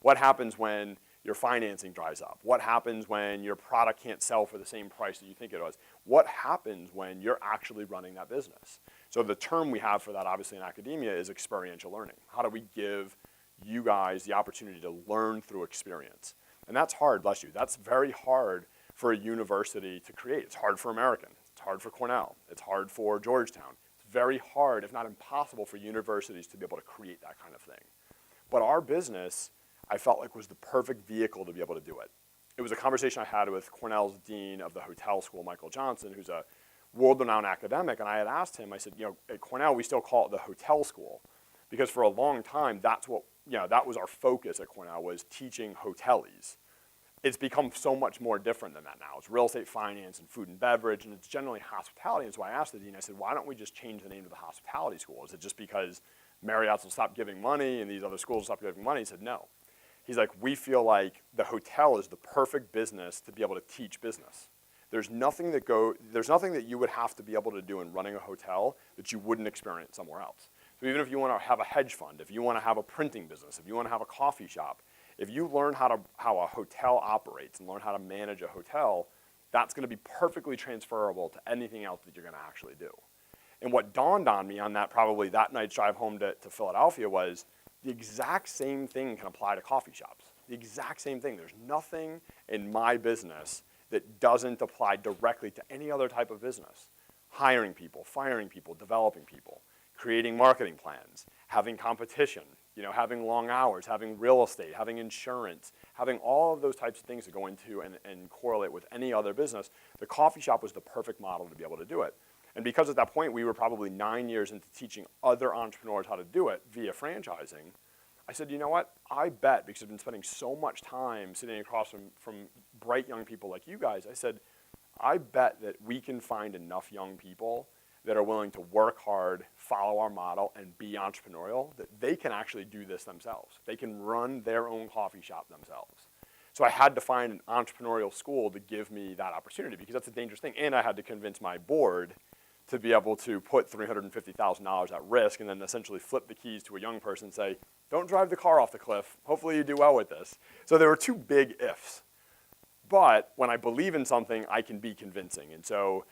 What happens when your financing dries up? What happens when your product can't sell for the same price that you think it does? What happens when you're actually running that business? So the term we have for that, obviously in academia, is experiential learning. How do we give you guys the opportunity to learn through experience? And that's hard, bless you. That's very hard for a university to create. It's hard for American. It's hard for Cornell. It's hard for Georgetown. It's very hard, if not impossible, for universities to be able to create that kind of thing. But our business, I felt like, was the perfect vehicle to be able to do it. It was a conversation I had with Cornell's dean of the hotel school, Michael Johnson, who's a world-renowned academic, and I had asked him, I said, at Cornell, we still call it the hotel school, because for a long time, that was our focus at Cornell, was teaching hoteliers. It's become so much more different than that now. It's real estate finance and food and beverage, and it's generally hospitality. And so I asked the dean, I said, why don't we just change the name to the hospitality school? Is it just because Marriott's will stop giving money and these other schools will stop giving money? He said, no. He's like, we feel like the hotel is the perfect business to be able to teach business. There's nothing that you would have to be able to do in running a hotel that you wouldn't experience somewhere else. So even if you want to have a hedge fund, if you want to have a printing business, if you want to have a coffee shop, if you learn how a hotel operates and learn how to manage a hotel, that's going to be perfectly transferable to anything else that you're going to actually do. And what dawned on me on that, probably that night's drive home to Philadelphia, was the exact same thing can apply to coffee shops. The exact same thing. There's nothing in my business that doesn't apply directly to any other type of business. Hiring people, firing people, developing people, creating marketing plans, having competition, having long hours, having real estate, having insurance, having all of those types of things that go into and correlate with any other business. The coffee shop was the perfect model to be able to do it. And because at that point we were probably 9 years into teaching other entrepreneurs how to do it via franchising, I said, you know what? I bet, because I've been spending so much time sitting across from bright young people like you guys, I said, I bet that we can find enough young people that are willing to work hard, follow our model, and be entrepreneurial, that they can actually do this themselves. They can run their own coffee shop themselves. So I had to find an entrepreneurial school to give me that opportunity, because that's a dangerous thing. And I had to convince my board to be able to put $350,000 at risk and then essentially flip the keys to a young person and say, don't drive the car off the cliff. Hopefully you do well with this. So there were two big ifs. But when I believe in something, I can be convincing. And so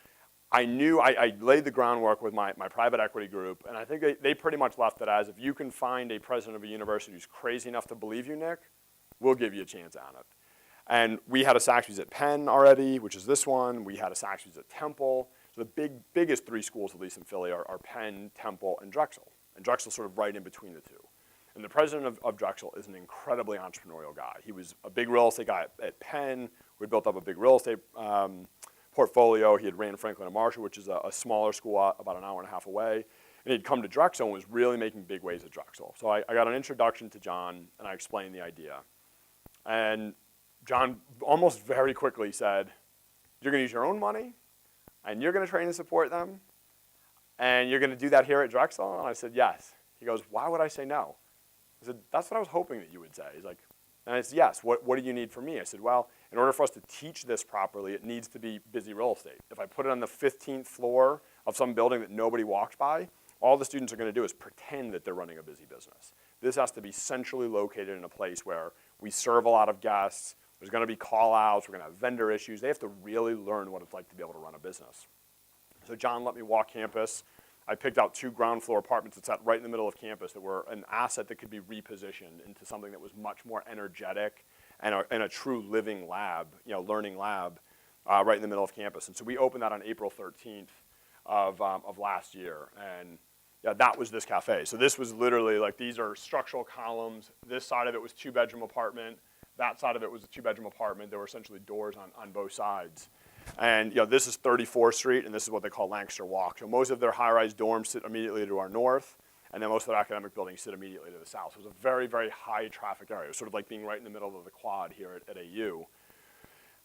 I knew I laid the groundwork with my private equity group, and I think they pretty much left it as, if you can find a president of a university who's crazy enough to believe you, Nick, we'll give you a chance on it. And we had a Saxby's at Penn already, which is this one. We had a Saxby's at Temple. So the biggest three schools, at least in Philly, are Penn, Temple, and Drexel. And Drexel's sort of right in between the two. And the president of Drexel is an incredibly entrepreneurial guy. He was a big real estate guy at Penn. We built up a big real estate portfolio. He had ran Franklin and Marshall, which is a smaller school about an hour and a half away. And he'd come to Drexel and was really making big waves at Drexel. So I got an introduction to John, and I explained the idea. And John almost very quickly said, you're going to use your own money, and you're going to train and support them, and you're going to do that here at Drexel? And I said, yes. He goes, why would I say no? I said, that's what I was hoping that you would say. He's like, and I said, yes, what do you need from me? I said, well, in order for us to teach this properly, it needs to be busy real estate. If I put it on the 15th floor of some building that nobody walks by, all the students are going to do is pretend that they're running a busy business. This has to be centrally located in a place where we serve a lot of guests. There's going to be call-outs. We're going to have vendor issues. They have to really learn what it's like to be able to run a business. So John let me walk campus. I picked out 2 ground floor apartments that sat right in the middle of campus that were an asset that could be repositioned into something that was much more energetic and a true living lab, learning lab, right in the middle of campus. And so we opened that on April 13th of last year. And yeah, that was this cafe. So this was literally like, these are structural columns. This side of it was 2-bedroom apartment. That side of it was a 2-bedroom apartment. There were essentially doors on both sides. And this is 34th Street, and this is what they call Lancaster Walk. So most of their high-rise dorms sit immediately to our north, and then most of their academic buildings sit immediately to the south. So it was a very, very high traffic area. It was sort of like being right in the middle of the quad here at AU.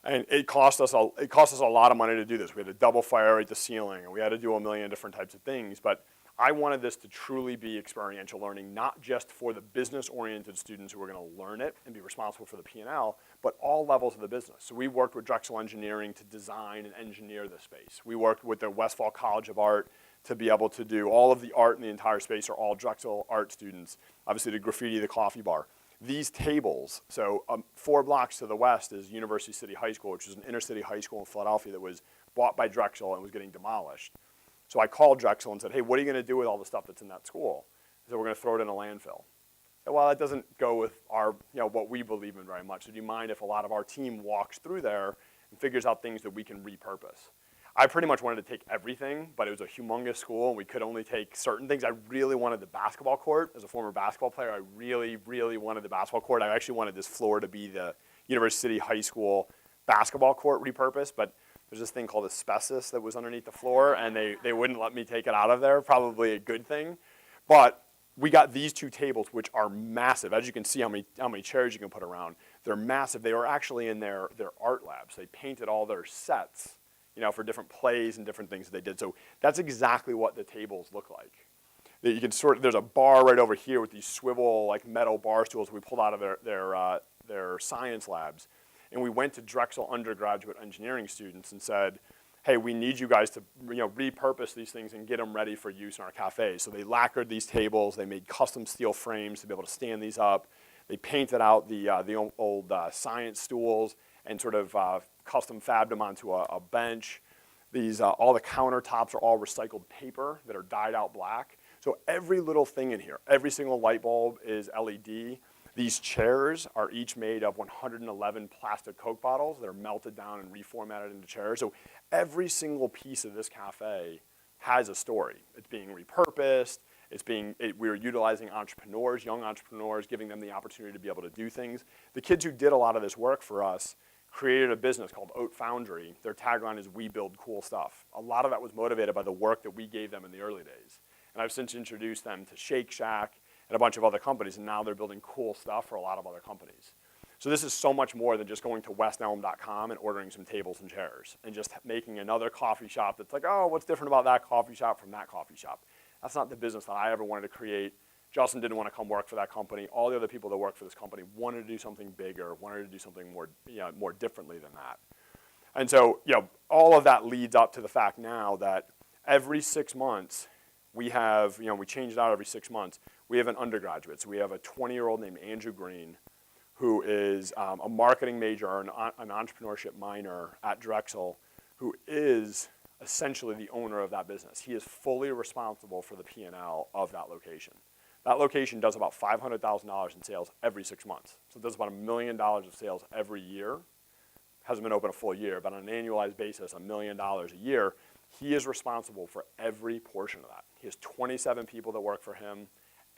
And it cost us a lot of money to do this. We had to double fire rate the ceiling, and we had to do a million different types of things. But I wanted this to truly be experiential learning, not just for the business-oriented students who were going to learn it and be responsible for the P&L, but all levels of the business. So we worked with Drexel Engineering to design and engineer the space. We worked with the Westfall College of Art to be able to do all of the art in the entire space are all Drexel art students. Obviously, the graffiti, the coffee bar. These tables, so 4 blocks to the west is University City High School, which is an inner city high school in Philadelphia that was bought by Drexel and was getting demolished. So I called Drexel and said, hey, what are you going to do with all the stuff that's in that school? He said, we're going to throw it in a landfill. I said, well, that doesn't go with our, what we believe in very much. So do you mind if a lot of our team walks through there and figures out things that we can repurpose? I pretty much wanted to take everything, but it was a humongous school, and we could only take certain things. I really wanted the basketball court. As a former basketball player, I really, really wanted the basketball court. I actually wanted this floor to be the University City High School basketball court repurposed, but there's this thing called asbestos that was underneath the floor, and they wouldn't let me take it out of there, probably a good thing. But we got these 2 tables, which are massive. As you can see how many chairs you can put around. They're massive. They were actually in their art labs. They painted all their sets, for different plays and different things that they did. So that's exactly what the tables look like. You can there's a bar right over here with these swivel, like metal bar stools we pulled out of their science labs. And we went to Drexel undergraduate engineering students and said, hey, we need you guys to repurpose these things and get them ready for use in our cafes. So they lacquered these tables. They made custom steel frames to be able to stand these up. They painted out the old science stools and sort of custom fabbed them onto a bench. All the countertops are all recycled paper that are dyed out black. So every little thing in here, every single light bulb is LED. These chairs are each made of 111 plastic Coke bottles that are melted down and reformatted into chairs. So every single piece of this cafe has a story. It's being repurposed. We're utilizing entrepreneurs, young entrepreneurs, giving them the opportunity to be able to do things. The kids who did a lot of this work for us created a business called Oat Foundry. Their tagline is, we build cool stuff. A lot of that was motivated by the work that we gave them in the early days. And I've since introduced them to Shake Shack and a bunch of other companies, and now they're building cool stuff for a lot of other companies. So this is so much more than just going to westelm.com and ordering some tables and chairs and just making another coffee shop that's like, oh, what's different about that coffee shop from that coffee shop? That's not the business that I ever wanted to create. Justin didn't want to come work for that company. All the other people that work for this company wanted to do something bigger, wanted to do something more differently than that. And so, all of that leads up to the fact now that every 6 months, we have, we change it out every 6 months. We have an undergraduate. So we have a 20-year-old named Andrew Green, who is a marketing major or an entrepreneurship minor at Drexel, who is essentially the owner of that business. He is fully responsible for the P&L of that location. That location does about $500,000 in sales every 6 months. So it does about $1 million of sales every year. Hasn't been open a full year, but on an annualized basis, $1 million a year. He is responsible for every portion of that. He has 27 people that work for him.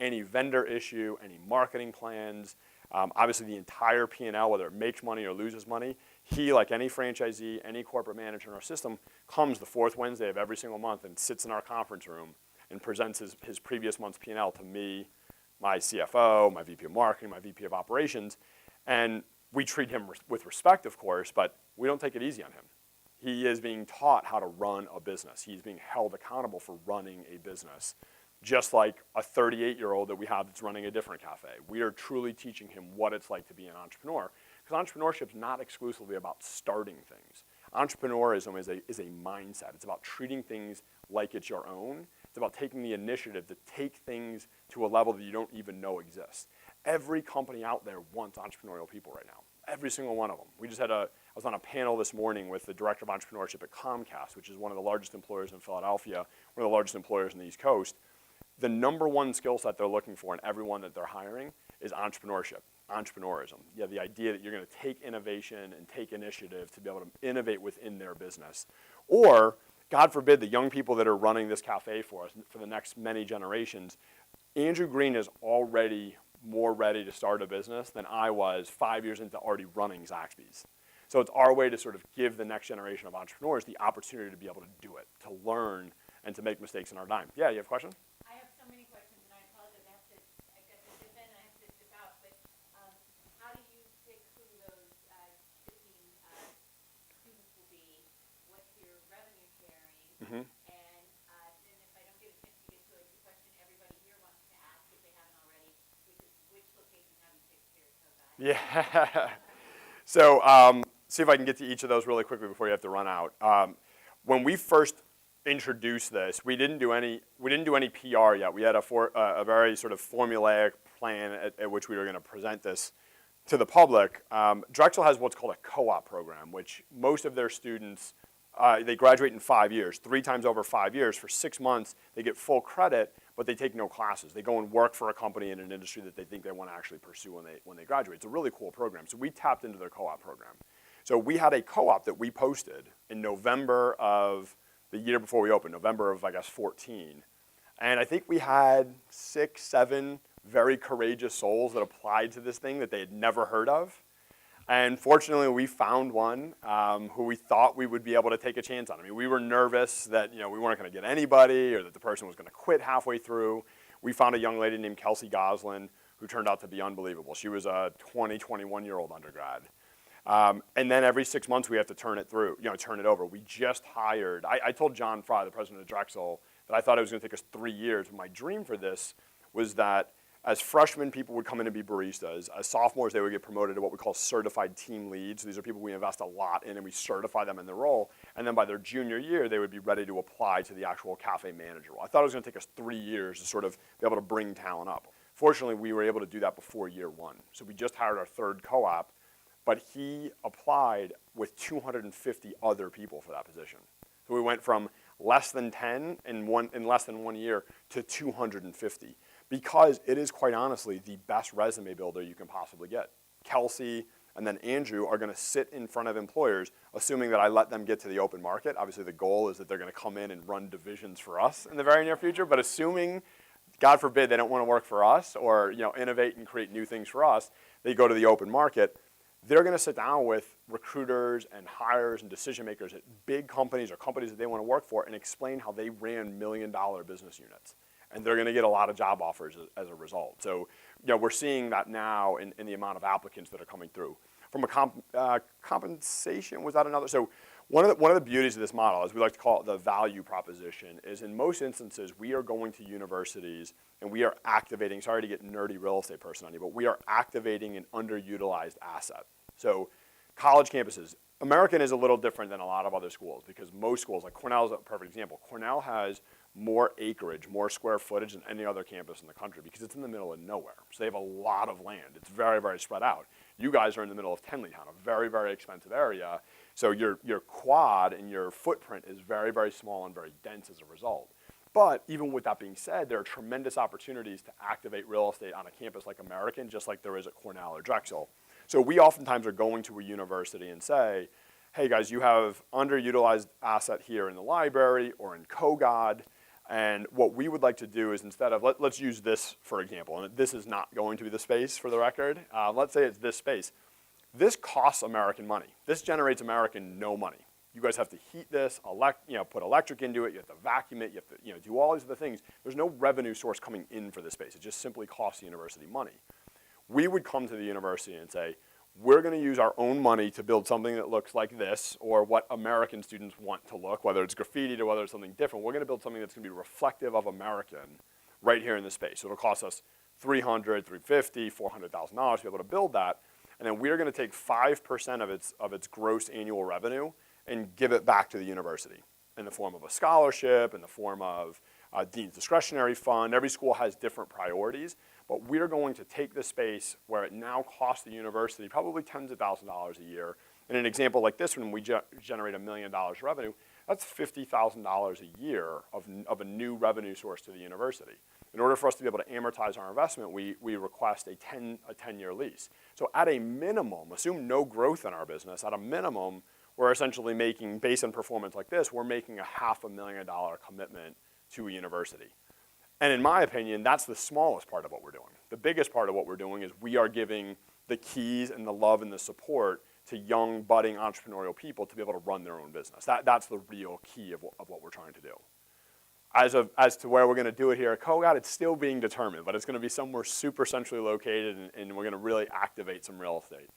Any vendor issue, any marketing plans, obviously the entire P&L, whether it makes money or loses money, he, like any franchisee, any corporate manager in our system, comes the 4th Wednesday of every single month and sits in our conference room and presents his previous month's P&L to me, my CFO, my VP of marketing, my VP of operations, and we treat him with respect, of course, but we don't take it easy on him. He is being taught how to run a business. He's being held accountable for running a business, just like a 38-year-old that we have that's running a different cafe. We are truly teaching him what it's like to be an entrepreneur, because entrepreneurship is not exclusively about starting things. Entrepreneurism is a mindset. It's about treating things like it's your own. It's about taking the initiative to take things to a level that you don't even know exists. Every company out there wants entrepreneurial people right now. every single one of them. I was on a panel this morning with the director of entrepreneurship at Comcast, which is one of the largest employers in Philadelphia, one of the largest employers in the East Coast. The number one skill set they're looking for in everyone that they're hiring is entrepreneurship, entrepreneurism. You have the idea that you're going to take innovation and take initiative to be able to innovate within their business. Or, God forbid, the young people that are running this cafe for us for the next many generations, Andrew Green is already more ready to start a business than I was 5 years into already running Zaxby's. So it's our way to sort of give the next generation of entrepreneurs the opportunity to be able to do it, to learn, and to make mistakes in our time. Yeah, you have a question? I have so many questions, and I apologize. I've got to dip in and I have to dip out. But how do you pick who those shifting students will be? What's your revenue sharing? Mm-hmm. And then if I don't get a chance to get to it, the question everybody here wants to ask, if they haven't already, which is which location have you picked here? Yeah. So see if I can get to each of those really quickly before you have to run out. When we first introduced this, we didn't do any PR yet. We had a very sort of formulaic plan at which we were going to present this to the public. Drexel has what's called a co-op program, which most of their students, they graduate in 5 years, 3 times over 5 years. For 6 months, they get full credit, but they take no classes. They go and work for a company in an industry that they think they want to actually pursue when they graduate. It's a really cool program. So we tapped into their co-op program. So we had a co-op that we posted in November of the year before we opened, November of, I guess, 14. And I think we had 6, 7 very courageous souls that applied to this thing that they had never heard of. And fortunately, we found one who we thought we would be able to take a chance on. I mean, we were nervous that we weren't going to get anybody or that the person was going to quit halfway through. We found a young lady named Kelsey Goslin who turned out to be unbelievable. She was a 21-year-old undergrad. And then every 6 months we have to turn it over. We just hired, I told John Fry, the president of Drexel, that I thought it was going to take us 3 years. My dream for this was that as freshmen, people would come in and be baristas. As sophomores, they would get promoted to what we call certified team leads. These are people we invest a lot in, and we certify them in the role. And then by their junior year, they would be ready to apply to the actual cafe manager role. I thought it was going to take us 3 years to sort of be able to bring talent up. Fortunately, we were able to do that before year 1. So we just hired our 3rd co-op, but he applied with 250 other people for that position. So we went from less than 10 in less than 1 year to 250. Because it is, quite honestly, the best resume builder you can possibly get. Kelsey and then Andrew are going to sit in front of employers, assuming that I let them get to the open market. Obviously, the goal is that they're going to come in and run divisions for us in the very near future. But assuming, God forbid, they don't want to work for us or innovate and create new things for us, they go to the open market. They're going to sit down with recruiters and hires and decision makers at big companies or companies that they want to work for and explain how they ran million-dollar business units. And they're going to get a lot of job offers as a result. So, we're seeing that now in the amount of applicants that are coming through. From a compensation, was that another? So, one of the beauties of this model, as we like to call it the value proposition, is in most instances we are going to universities and we are activating. Sorry to get nerdy real estate person on you, but we are activating an underutilized asset. So, college campuses. American is a little different than a lot of other schools because most schools, like Cornell is a perfect example. Cornell has more acreage, more square footage than any other campus in the country because it's in the middle of nowhere. So they have a lot of land. It's very, very spread out. You guys are in the middle of Tenleytown, a very, very expensive area. So your quad and your footprint is very, very small and very dense as a result. But even with that being said, there are tremendous opportunities to activate real estate on a campus like American, just like there is at Cornell or Drexel. So we oftentimes are going to a university and say, hey guys, you have underutilized asset here in the library or in Kogod. And what we would like to do is instead of, let's use this for example, and this is not going to be the space for the record. Let's say it's this space. This costs American money. This generates American no money. You guys have to heat this, put electric into it, you have to vacuum it, you have to do all these other things. There's no revenue source coming in for this space. It just simply costs the university money. We would come to the university and say, we're going to use our own money to build something that looks like this, or what American students want to look, whether it's graffiti or whether it's something different. We're going to build something that's going to be reflective of American right here in this space. So it'll cost us $300,000, $350,000, $400,000 to be able to build that. And then we're going to take 5% of its gross annual revenue and give it back to the university in the form of a scholarship, in the form of Dean's Discretionary Fund. Every school has different priorities. But we're going to take the space where it now costs the university probably tens of thousands of dollars a year. In an example like this, when we generate $1 million revenue, that's $50,000 a year of a new revenue source to the university. In order for us to be able to amortize our investment, we request a 10-year lease. So at a minimum, assume no growth in our business, at a minimum, we're essentially making, based on performance like this, we're making a $500,000 commitment to a university. And in my opinion, that's the smallest part of what we're doing. The biggest part of what we're doing is we are giving the keys and the love and the support to young, budding entrepreneurial people to be able to run their own business. That's the real key of what we're trying to do. As to where we're going to do it here at Kogat, it's still being determined, but it's going to be somewhere super centrally located, and we're going to really activate some real estate.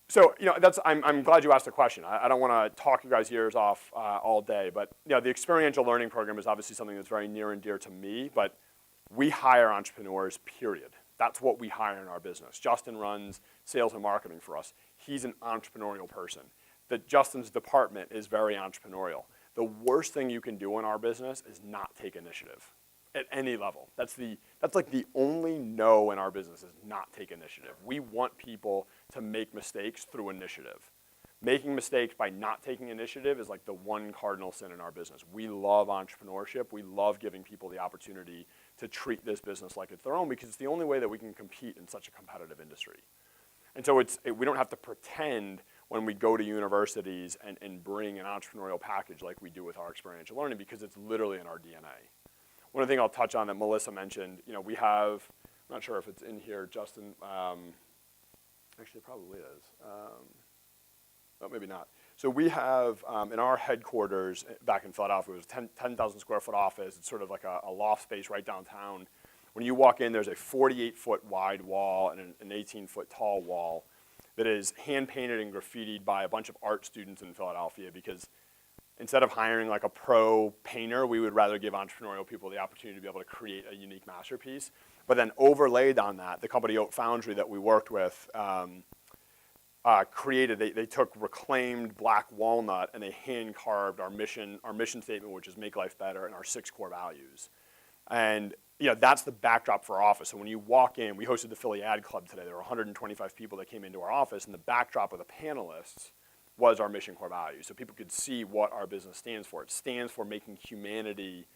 So, I'm glad you asked the question. I don't want to talk you guys' ears off all day, but the experiential learning program is obviously something that's very near and dear to me, but we hire entrepreneurs, period. That's what we hire in our business. Justin runs sales and marketing for us. He's an entrepreneurial person. Justin's department is very entrepreneurial. The worst thing you can do in our business is not take initiative at any level. That's like the only no in our business is not take initiative. We want people to make mistakes through initiative. Making mistakes by not taking initiative is like the one cardinal sin in our business. We love entrepreneurship. We love giving people the opportunity to treat this business like it's their own because it's the only way that we can compete in such a competitive industry. And so we don't have to pretend when we go to universities and bring an entrepreneurial package like we do with our experiential learning because it's literally in our DNA. One other thing I'll touch on that Melissa mentioned, we have, I'm not sure if it's in here, Justin, actually it probably is. Oh, maybe not. So we have, in our headquarters back in Philadelphia, it was a 10,000 square foot office. It's sort of like a loft space right downtown. When you walk in, there's a 48-foot wide wall and an 18-foot tall wall that is hand-painted and graffitied by a bunch of art students in Philadelphia because instead of hiring like a pro painter, we would rather give entrepreneurial people the opportunity to be able to create a unique masterpiece. But then overlaid on that, the company Oak Foundry that we worked with they took reclaimed black walnut and they hand-carved our mission statement, which is make life better, and our 6 core values. And that's the backdrop for our office. So when you walk in, we hosted the Philly Ad Club today. There were 125 people that came into our office, and the backdrop of the panelists was our mission core values. So people could see what our business stands for. It stands for making humanity,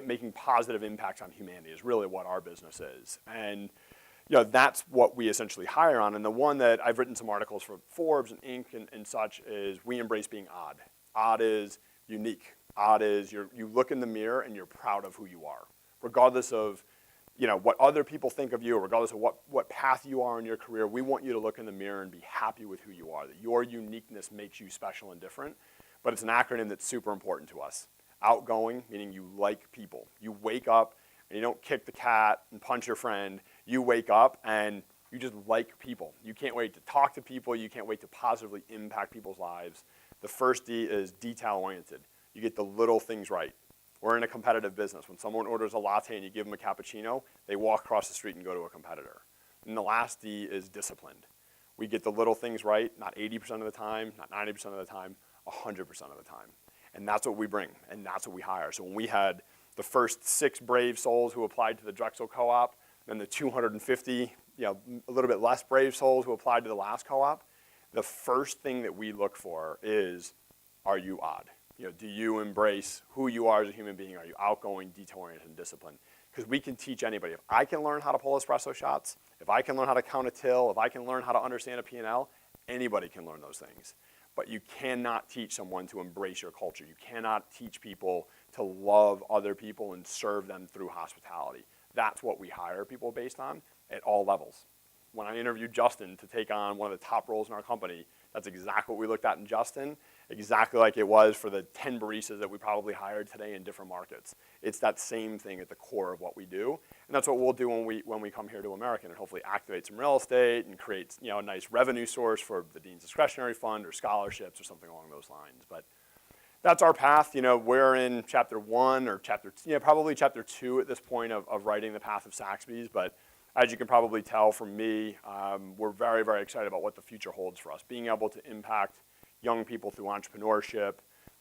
making positive impacts on humanity is really what our business is. And that's what we essentially hire on. And the one that I've written some articles for Forbes and Inc. and such is we embrace being odd. Odd is unique. Odd is you look in the mirror and you're proud of who you are. Regardless of what other people think of you, regardless of what path you are in your career, we want you to look in the mirror and be happy with who you are, that your uniqueness makes you special and different. But it's an acronym that's super important to us. Outgoing, meaning you like people. You wake up and you don't kick the cat and punch your friend. You wake up and you just like people. You can't wait to talk to people. You can't wait to positively impact people's lives. The first D is detail-oriented. You get the little things right. We're in a competitive business. When someone orders a latte and you give them a cappuccino, they walk across the street and go to a competitor. And the last D is disciplined. We get the little things right, not 80% of the time, not 90% of the time, 100% of the time. And that's what we bring, and that's what we hire. So when we had the first 6 brave souls who applied to the Drexel Co-op, then the 250, a little bit less brave souls who applied to the last co-op, the first thing that we look for is, are you odd? Do you embrace who you are as a human being? Are you outgoing, detail-oriented, and disciplined? Because we can teach anybody. If I can learn how to pull espresso shots, if I can learn how to count a till, if I can learn how to understand a P&L, anybody can learn those things. But you cannot teach someone to embrace your culture. You cannot teach people to love other people and serve them through hospitality. That's what we hire people based on at all levels. When I interviewed Justin to take on one of the top roles in our company, that's exactly what we looked at in Justin, exactly like it was for the 10 baristas that we probably hired today in different markets. It's that same thing at the core of what we do, and that's what we'll do when we come here to American and hopefully activate some real estate and create a nice revenue source for the Dean's Discretionary Fund or scholarships or something along those lines. But that's our path. We're in chapter 1 or probably chapter 2 at this point of writing the path of Saxby's, but as you can probably tell from me, we're very, very excited about what the future holds for us. Being able to impact young people through entrepreneurship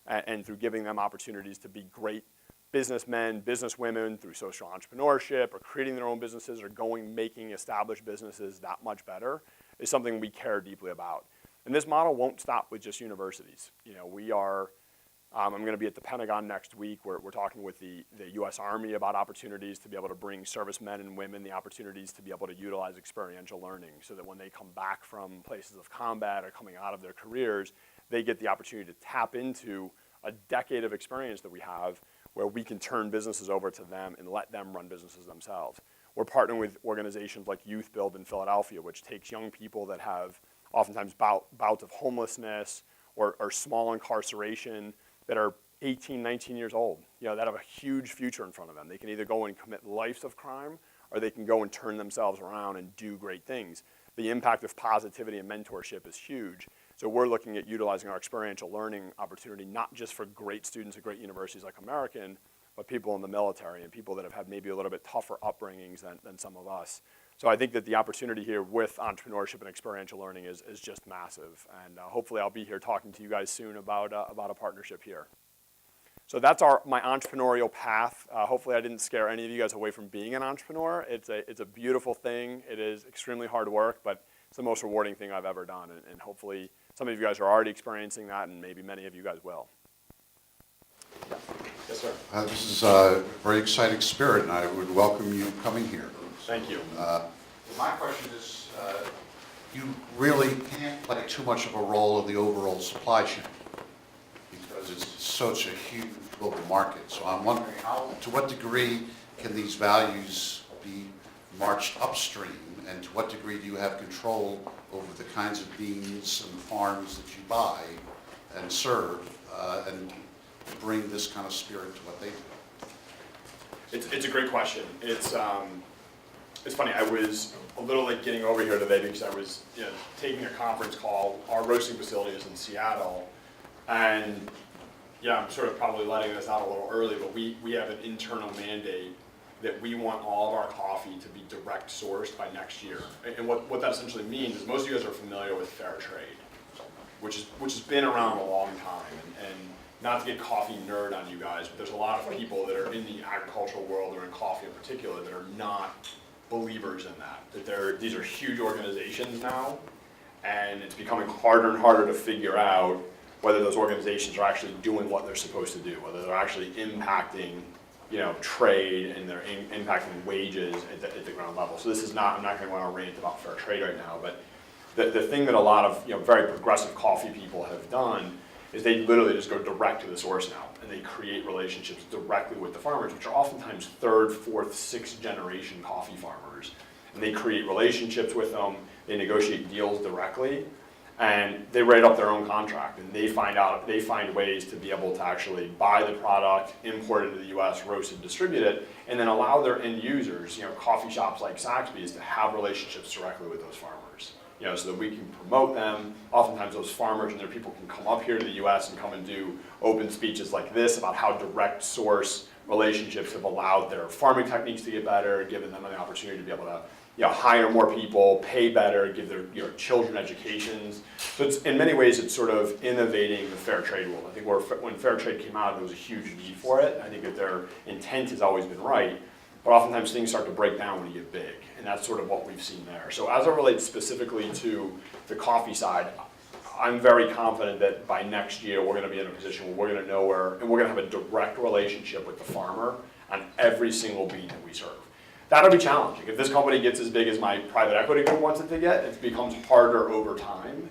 and through giving them opportunities to be great businessmen, businesswomen through social entrepreneurship or creating their own businesses or making established businesses that much better is something we care deeply about. And this model won't stop with just universities. You know, we are, I'm going to be at the Pentagon next week. We're talking with the U.S. Army about opportunities to be able to bring servicemen and women the opportunities to be able to utilize experiential learning so that when they come back from places of combat or coming out of their careers, they get the opportunity to tap into a decade of experience that we have where we can turn businesses over to them and let them run businesses themselves. We're partnering with organizations like Youth Build in Philadelphia, which takes young people that have oftentimes bouts of homelessness or small incarceration that are 18, 19 years old, you know, that have a huge future in front of them. They can either go and commit lives of crime or they can go and turn themselves around and do great things. The impact of positivity and mentorship is huge. So we're looking at utilizing our experiential learning opportunity, not just for great students at great universities like American, but people in the military and people that have had maybe a little bit tougher upbringings than some of us. So I think that the opportunity here with entrepreneurship and experiential learning is just massive. And hopefully I'll be here talking to you guys soon about a partnership here. So that's my entrepreneurial path. Hopefully I didn't scare any of you guys away from being an entrepreneur. It's a beautiful thing. It is extremely hard work, but it's the most rewarding thing I've ever done. And hopefully some of you guys are already experiencing that, and maybe many of you guys will. Yes, sir. This is a very exciting spirit, and I would welcome you coming here. Thank you. My question is, you really can't play too much of a role in the overall supply chain because it's such a huge global market. So I'm wondering, to what degree can these values be marched upstream, and to what degree do you have control over the kinds of beans and farms that you buy and serve, and bring this kind of spirit to what they do? It's a great question. It's funny. I was a little late getting over here today because I was taking a conference call. Our roasting facility is in Seattle, and I'm sort of probably letting this out a little early, but we have an internal mandate that we want all of our coffee to be direct sourced by next year. And what that essentially means is most of you guys are familiar with fair trade, which has been around a long time. And not to get coffee nerd on you guys, but there's a lot of people that are in the agricultural world or in coffee in particular that are not believers in that these are huge organizations now, and it's becoming harder and harder to figure out whether those organizations are actually doing what they're supposed to do, whether they're actually impacting trade and they're impacting wages at the ground level. So this is not, I'm not going to go on a rant about fair trade right now, but the thing that a lot of very progressive coffee people have done is they literally just go direct to the source now, and they create relationships directly with the farmers, which are oftentimes third, fourth, sixth generation coffee farmers. And they create relationships with them, they negotiate deals directly, and they write up their own contract, and they find ways to be able to actually buy the product, import it into the US, roast it, distribute it, and then allow their end users, coffee shops like Saxby's, to have relationships directly with those farmers. So that we can promote them. Oftentimes those farmers and their people can come up here to the US and come and do open speeches like this about how direct source relationships have allowed their farming techniques to get better, given them an opportunity to be able to hire more people, pay better, give their children educations. So it's, in many ways, it's sort of innovating the fair trade world. I think when fair trade came out, there was a huge need for it. I think that their intent has always been right, but oftentimes things start to break down when you get big, and that's sort of what we've seen there. So as it relates specifically to the coffee side, I'm very confident that by next year we're going to be in a position where we're going to know and we're going to have a direct relationship with the farmer on every single bean that we serve. That'll be challenging. If this company gets as big as my private equity group wants it to get, it becomes harder over time.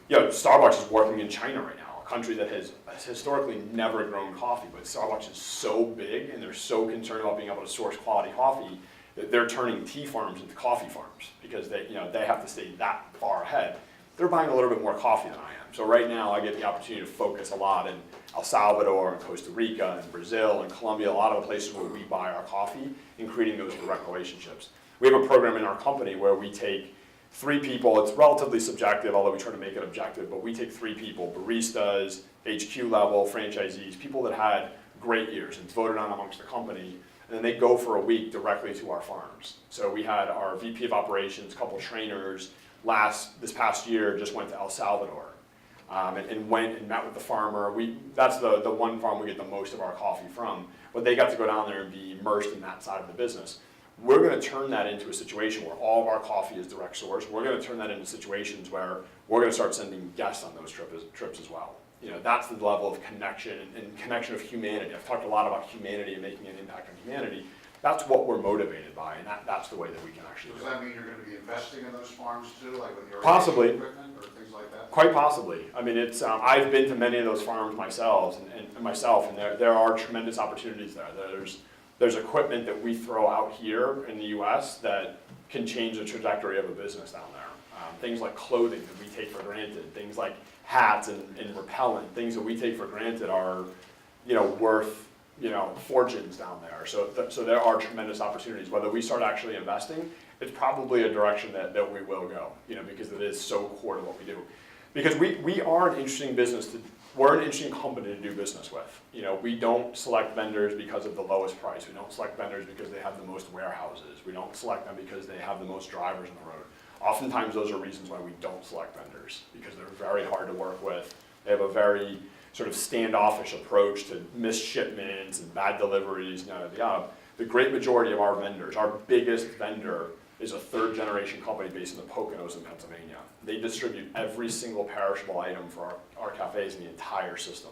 Starbucks is working in China right now, a country that has historically never grown coffee, but Starbucks is so big and they're so concerned about being able to source quality coffee that they're turning tea farms into coffee farms because they have to stay that far ahead. They're buying a little bit more coffee than I am. So right now I get the opportunity to focus a lot in El Salvador and Costa Rica and Brazil and Colombia, a lot of the places where we buy our coffee, and creating those direct relationships. We have a program in our company where we take 3 people, it's relatively subjective, although we try to make it objective, but we take 3 people, baristas, HQ level, franchisees, people that had great years and voted on amongst the company, and then they go for a week directly to our farms. So we had our VP of operations, a couple trainers, this past year just went to El Salvador. and went and met with the farmer. That's the one farm we get the most of our coffee from, but they got to go down there and be immersed in that side of the business. We're going to turn that into a situation where all of our coffee is direct source. We're going to turn that into situations where we're going to start sending guests on those trips as well. You know, that's the level of connection and connection of humanity. I've talked a lot about humanity and making an impact on humanity. That's what we're motivated by, and that's the way that we can actually So do does it. that mean you're going to be investing in those farms too, like with your Possibly. equipment or things like that? Quite possibly. I mean, it's I've been to many of those farms myself, and there are tremendous opportunities there. There's equipment that we throw out here in the U.S. that can change the trajectory of a business down there. Things like clothing that we take for granted, things like hats and repellent, things that we take for granted are, worth, fortunes down there. So there are tremendous opportunities. Whether we start actually investing, it's probably a direction that we will go, because it is so core to what we do. Because we are an interesting we're an interesting company to do business with. We don't select vendors because of the lowest price. We don't select vendors because they have the most warehouses. We don't select them because they have the most drivers on the road. Oftentimes those are reasons why we don't select vendors, because they're very hard to work with. They have a very sort of standoffish approach to missed shipments and bad deliveries, yada, yada. The great majority of our vendors, our biggest vendor is a third-generation company based in the Poconos in Pennsylvania. They distribute every single perishable item for our cafes in the entire system.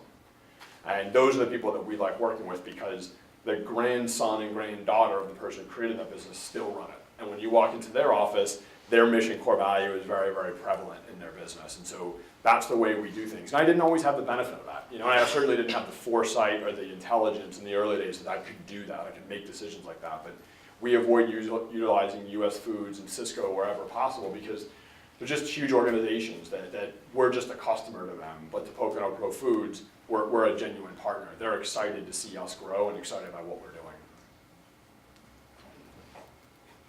And those are the people that we like working with because the grandson and granddaughter of the person who created that business still run it. And when you walk into their office, their mission core value is very, very prevalent in their business. And so that's the way we do things. And I didn't always have the benefit of that. And I certainly didn't have the foresight or the intelligence in the early days that I could do that. I could make decisions like that. But we avoid utilizing US Foods and Cisco wherever possible because they're just huge organizations that we're just a customer to them. But to Pocono Pro Foods, we're a genuine partner. They're excited to see us grow and excited by what we're doing.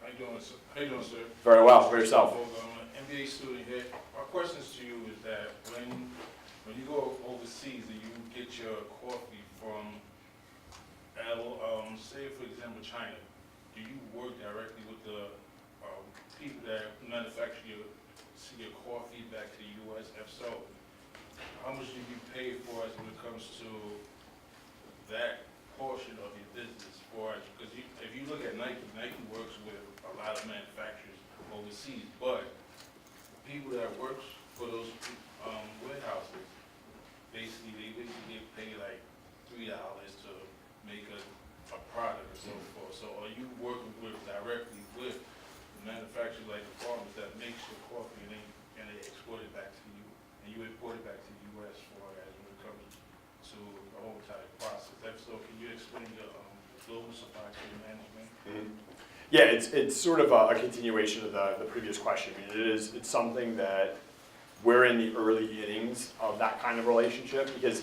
How you doing, sir? Very well. For yourself. I'm an MBA student here. My questions to you is that when you go overseas and you get your coffee from, say for example China, do you work directly with the people that manufacture your coffee back to the U.S.? If so, how much do you pay for it when it comes to that portion of your business? Because if you look at Nike, Nike works with a lot of manufacturers overseas, but people that works for those warehouses, they get paid like $3 to make a product or so forth. So are you working directly with the manufacturers like the farmers that makes your coffee and they export it back to you, and you import it back to the U.S. when it comes to the whole type process? If so, can you explain the global supply chain management? Mm-hmm. Yeah, it's sort of a continuation of the previous question. I mean, it's something that we're in the early innings of that kind of relationship because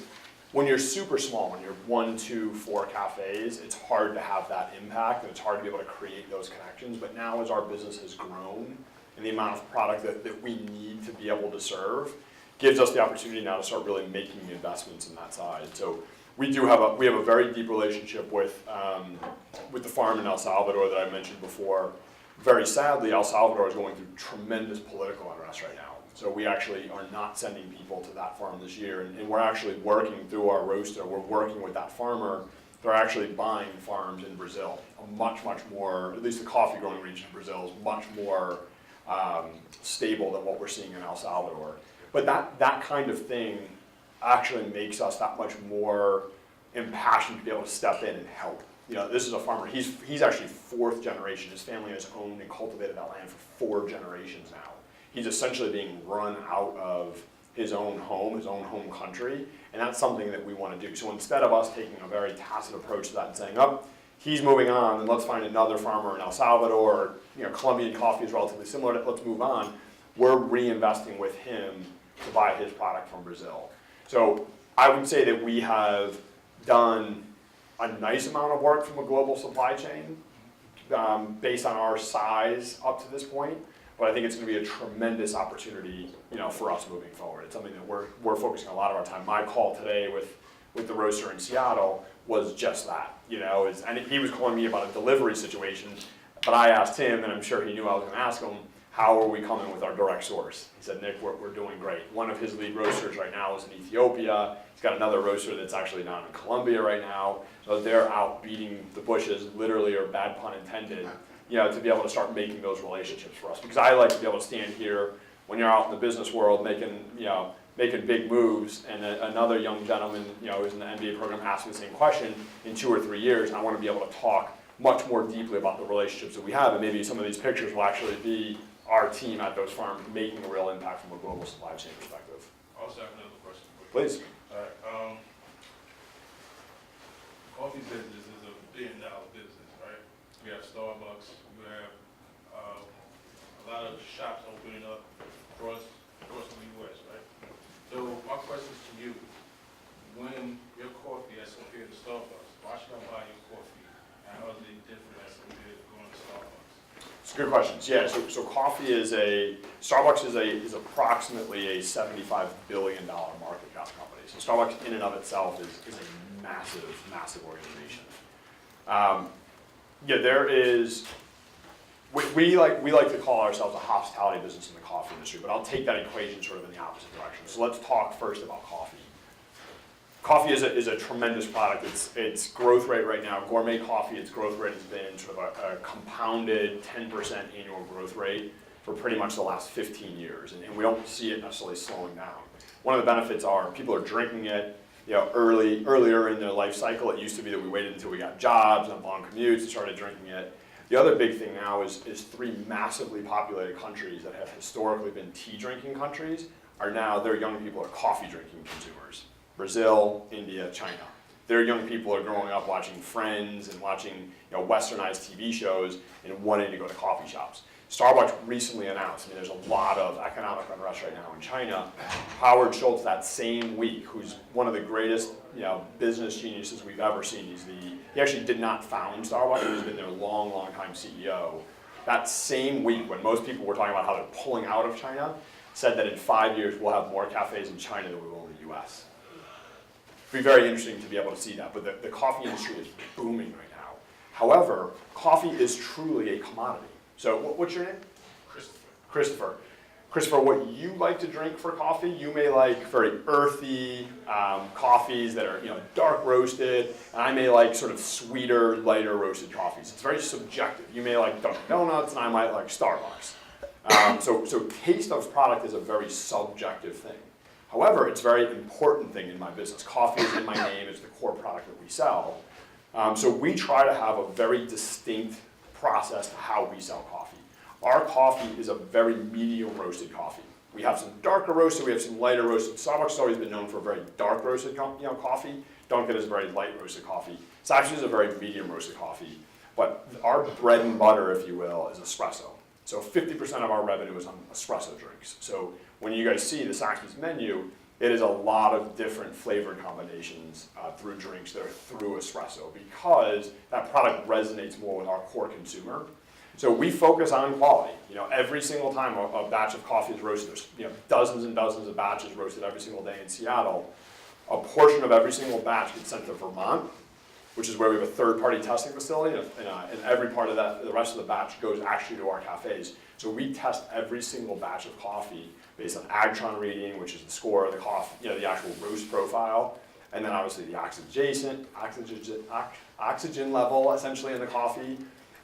when you're super small, when you're 1, 2, 4 cafes, it's hard to have that impact and it's hard to be able to create those connections. But now as our business has grown and the amount of product that we need to be able to serve gives us the opportunity now to start really making the investments in that side. So we have a very deep relationship with the farm in El Salvador that I mentioned before. Very sadly, El Salvador is going through tremendous political unrest right now. So we actually are not sending people to that farm this year, and we're actually working through our roaster. We're working with that farmer. They're actually buying farms in Brazil. A much more, at least the coffee growing region of Brazil is much more stable than what we're seeing in El Salvador. But that kind of thing actually makes us that much more impassioned to be able to step in and help. This is a farmer. He's actually 4th generation. His family has owned and cultivated that land for 4 generations now. He's essentially being run out of his own home country, and that's something that we want to do. So instead of us taking a very tacit approach to that and saying, oh, he's moving on, and let's find another farmer in El Salvador, or Colombian coffee is relatively similar, let's move on, we're reinvesting with him to buy his product from Brazil. So I would say that we have done a nice amount of work from a global supply chain based on our size up to this point. But I think it's going to be a tremendous opportunity, for us moving forward. It's something that we're focusing a lot of our time. My call today with the roaster in Seattle was just that, and he was calling me about a delivery situation, but I asked him, and I'm sure he knew I was going to ask him, how are we coming with our direct source? He said, Nick, we're doing great. One of his lead roasters right now is in Ethiopia. He's got another roaster that's actually down in Colombia right now. So they're out beating the bushes, literally, or bad pun intended, to be able to start making those relationships for us. Because I like to be able to stand here when you're out in the business world making big moves, and another young gentleman, who's in the MBA program asks me the same question in 2 or 3 years. I want to be able to talk much more deeply about the relationships that we have, and maybe some of these pictures will actually be our team at those farms making a real impact from a global supply chain perspective. Also have another question for you. Please. All right, coffee business is a billion-dollar business, right? We have Starbucks, we have a lot of shops opening up across the U.S., right? So my question is to you, when your coffee as compared to Starbucks, why should I buy your coffee? And how is it different as compared to going to Starbucks? It's good questions. Yeah, so coffee Starbucks is approximately a $75 billion market cap company. So Starbucks in and of itself is a massive organization. We like to call ourselves a hospitality business in the coffee industry, but I'll take that equation sort of in the opposite direction. So let's talk first about coffee. Coffee is a tremendous product. Its growth rate right now, gourmet coffee, its growth rate has been sort of a compounded 10% annual growth rate for pretty much the last 15 years, and we don't see it necessarily slowing down. One of the benefits are people are drinking it earlier in their life cycle. It used to be that we waited until we got jobs and long commutes and started drinking it. The other big thing now is 3 massively populated countries that have historically been tea drinking countries their young people are coffee drinking consumers. Brazil, India, China. Their young people are growing up watching Friends and watching westernized TV shows and wanting to go to coffee shops. Starbucks recently announced, there's a lot of economic unrest right now in China. Howard Schultz that same week, who's one of the greatest business geniuses we've ever seen, he actually did not found Starbucks, he's been their long time CEO. That same week, when most people were talking about how they're pulling out of China, said that in 5 years we'll have more cafes in China than we will in the US. It'd be very interesting to be able to see that, but the coffee industry is booming right now. However, coffee is truly a commodity. So what's your name? Christopher. Christopher, what you like to drink for coffee, you may like very earthy coffees that are dark roasted, and I may like sort of sweeter, lighter roasted coffees. It's very subjective. You may like Dunkin' Donuts, and I might like Starbucks. So taste of product is a very subjective thing. However, it's a very important thing in my business. Coffee is in my name, it's the core product that we sell. So we try to have a very distinct process to how we sell coffee. Our coffee is a very medium roasted coffee. We have some darker roasted, we have some lighter roasted. Starbucks has always been known for a very dark roasted coffee. Dunkin' is a very light roasted coffee. Saxby is a very medium roasted coffee. But our bread and butter, if you will, is espresso. So 50% of our revenue is on espresso drinks. So when you guys see the Saxby's menu, it is a lot of different flavored combinations through drinks that are through espresso because that product resonates more with our core consumer. So we focus on quality. Every single time a batch of coffee is roasted, there's dozens and dozens of batches roasted every single day in Seattle. A portion of every single batch gets sent to Vermont, which is where we have a third-party testing facility, and every part of that, the rest of the batch goes actually to our cafes. So we test every single batch of coffee based on Agtron reading, which is the score of the coffee, the actual roast profile, and then obviously the oxygen level essentially in the coffee,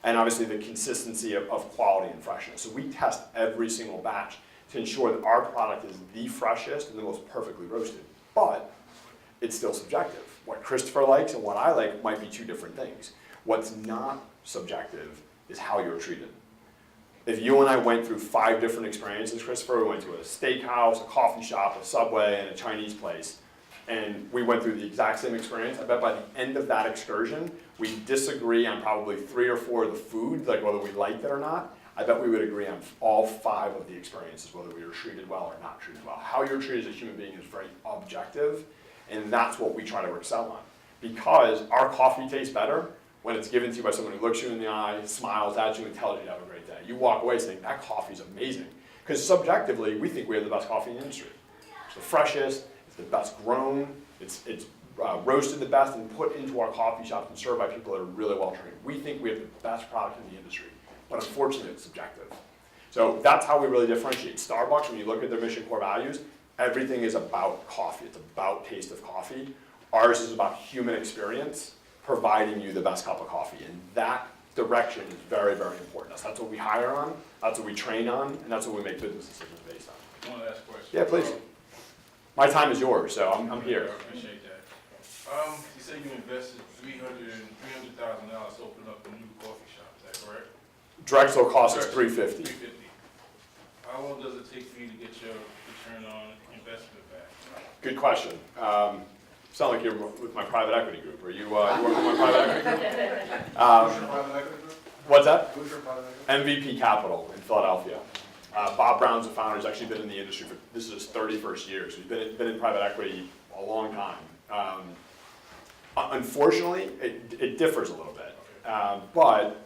and obviously the consistency of quality and freshness. So we test every single batch to ensure that our product is the freshest and the most perfectly roasted. But it's still subjective. What Christopher likes and what I like might be 2 different things. What's not subjective is how you're treated. If you and I went through 5 different experiences, Christopher, we went to a steakhouse, a coffee shop, a Subway, and a Chinese place, and we went through the exact same experience, I bet by the end of that excursion, we disagree on probably 3 or 4 of the food, like whether we liked it or not. I bet we would agree on all 5 of the experiences, whether we were treated well or not treated well. How you're treated as a human being is very objective, and that's what we try to excel on. Because our coffee tastes better when it's given to you by someone who looks you in the eye, smiles at you, and tells you to have a great day. You walk away saying, that coffee's amazing. Because subjectively, we think we have the best coffee in the industry. It's the freshest, it's the best grown, it's roasted the best and put into our coffee shops and served by people that are really well trained. We think we have the best product in the industry, but unfortunately it's subjective. So that's how we really differentiate. Starbucks, when you look at their mission core values, everything is about coffee. It's about taste of coffee. Ours is about human experience, providing you the best cup of coffee. And that direction is very, very important. That's what we hire on, that's what we train on, and that's what we make business decisions based on. One last question. Yeah, please. My time is yours, so I'm here. I appreciate that. You said you invested $300,000 to open up a new coffee shop, is that correct? Drexel costs us $350. $350. How long does it take for you to get your return on investment back? Good question. Sound like you're with my private equity group. Are you working with my private equity group? What's that? Who's your private equity? MVP Capital in Philadelphia. Bob Brown's the founder. He's actually been in the industry for, this is his 31st year, so he's been in private equity a long time. Unfortunately, it differs a little bit, but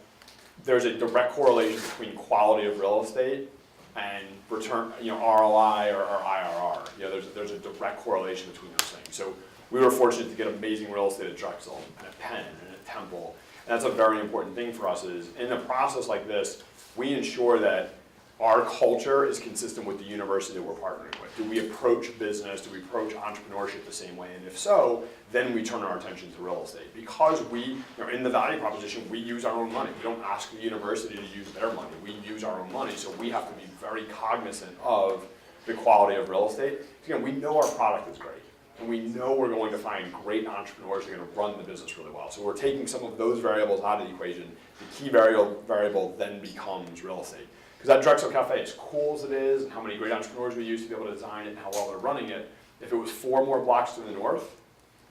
there's a direct correlation between quality of real estate and return, ROI or IRR. There's a direct correlation between those things. So we were fortunate to get amazing real estate at Drexel and at Penn and at Temple. And that's a very important thing for us is in a process like this, we ensure that our culture is consistent with the university that we're partnering with. Do we approach business, do we approach entrepreneurship the same way? And if so, then we turn our attention to real estate. Because we, in the value proposition, we use our own money. We don't ask the university to use their money. We use our own money, so we have to be very cognizant of the quality of real estate. Again, we know our product is great. And we know we're going to find great entrepreneurs who are going to run the business really well. So we're taking some of those variables out of the equation. The key variable then becomes real estate. Because that Drexel Cafe, as cool as it is, and how many great entrepreneurs we use to be able to design it and how well they're running it, if it was 4 more blocks to the north,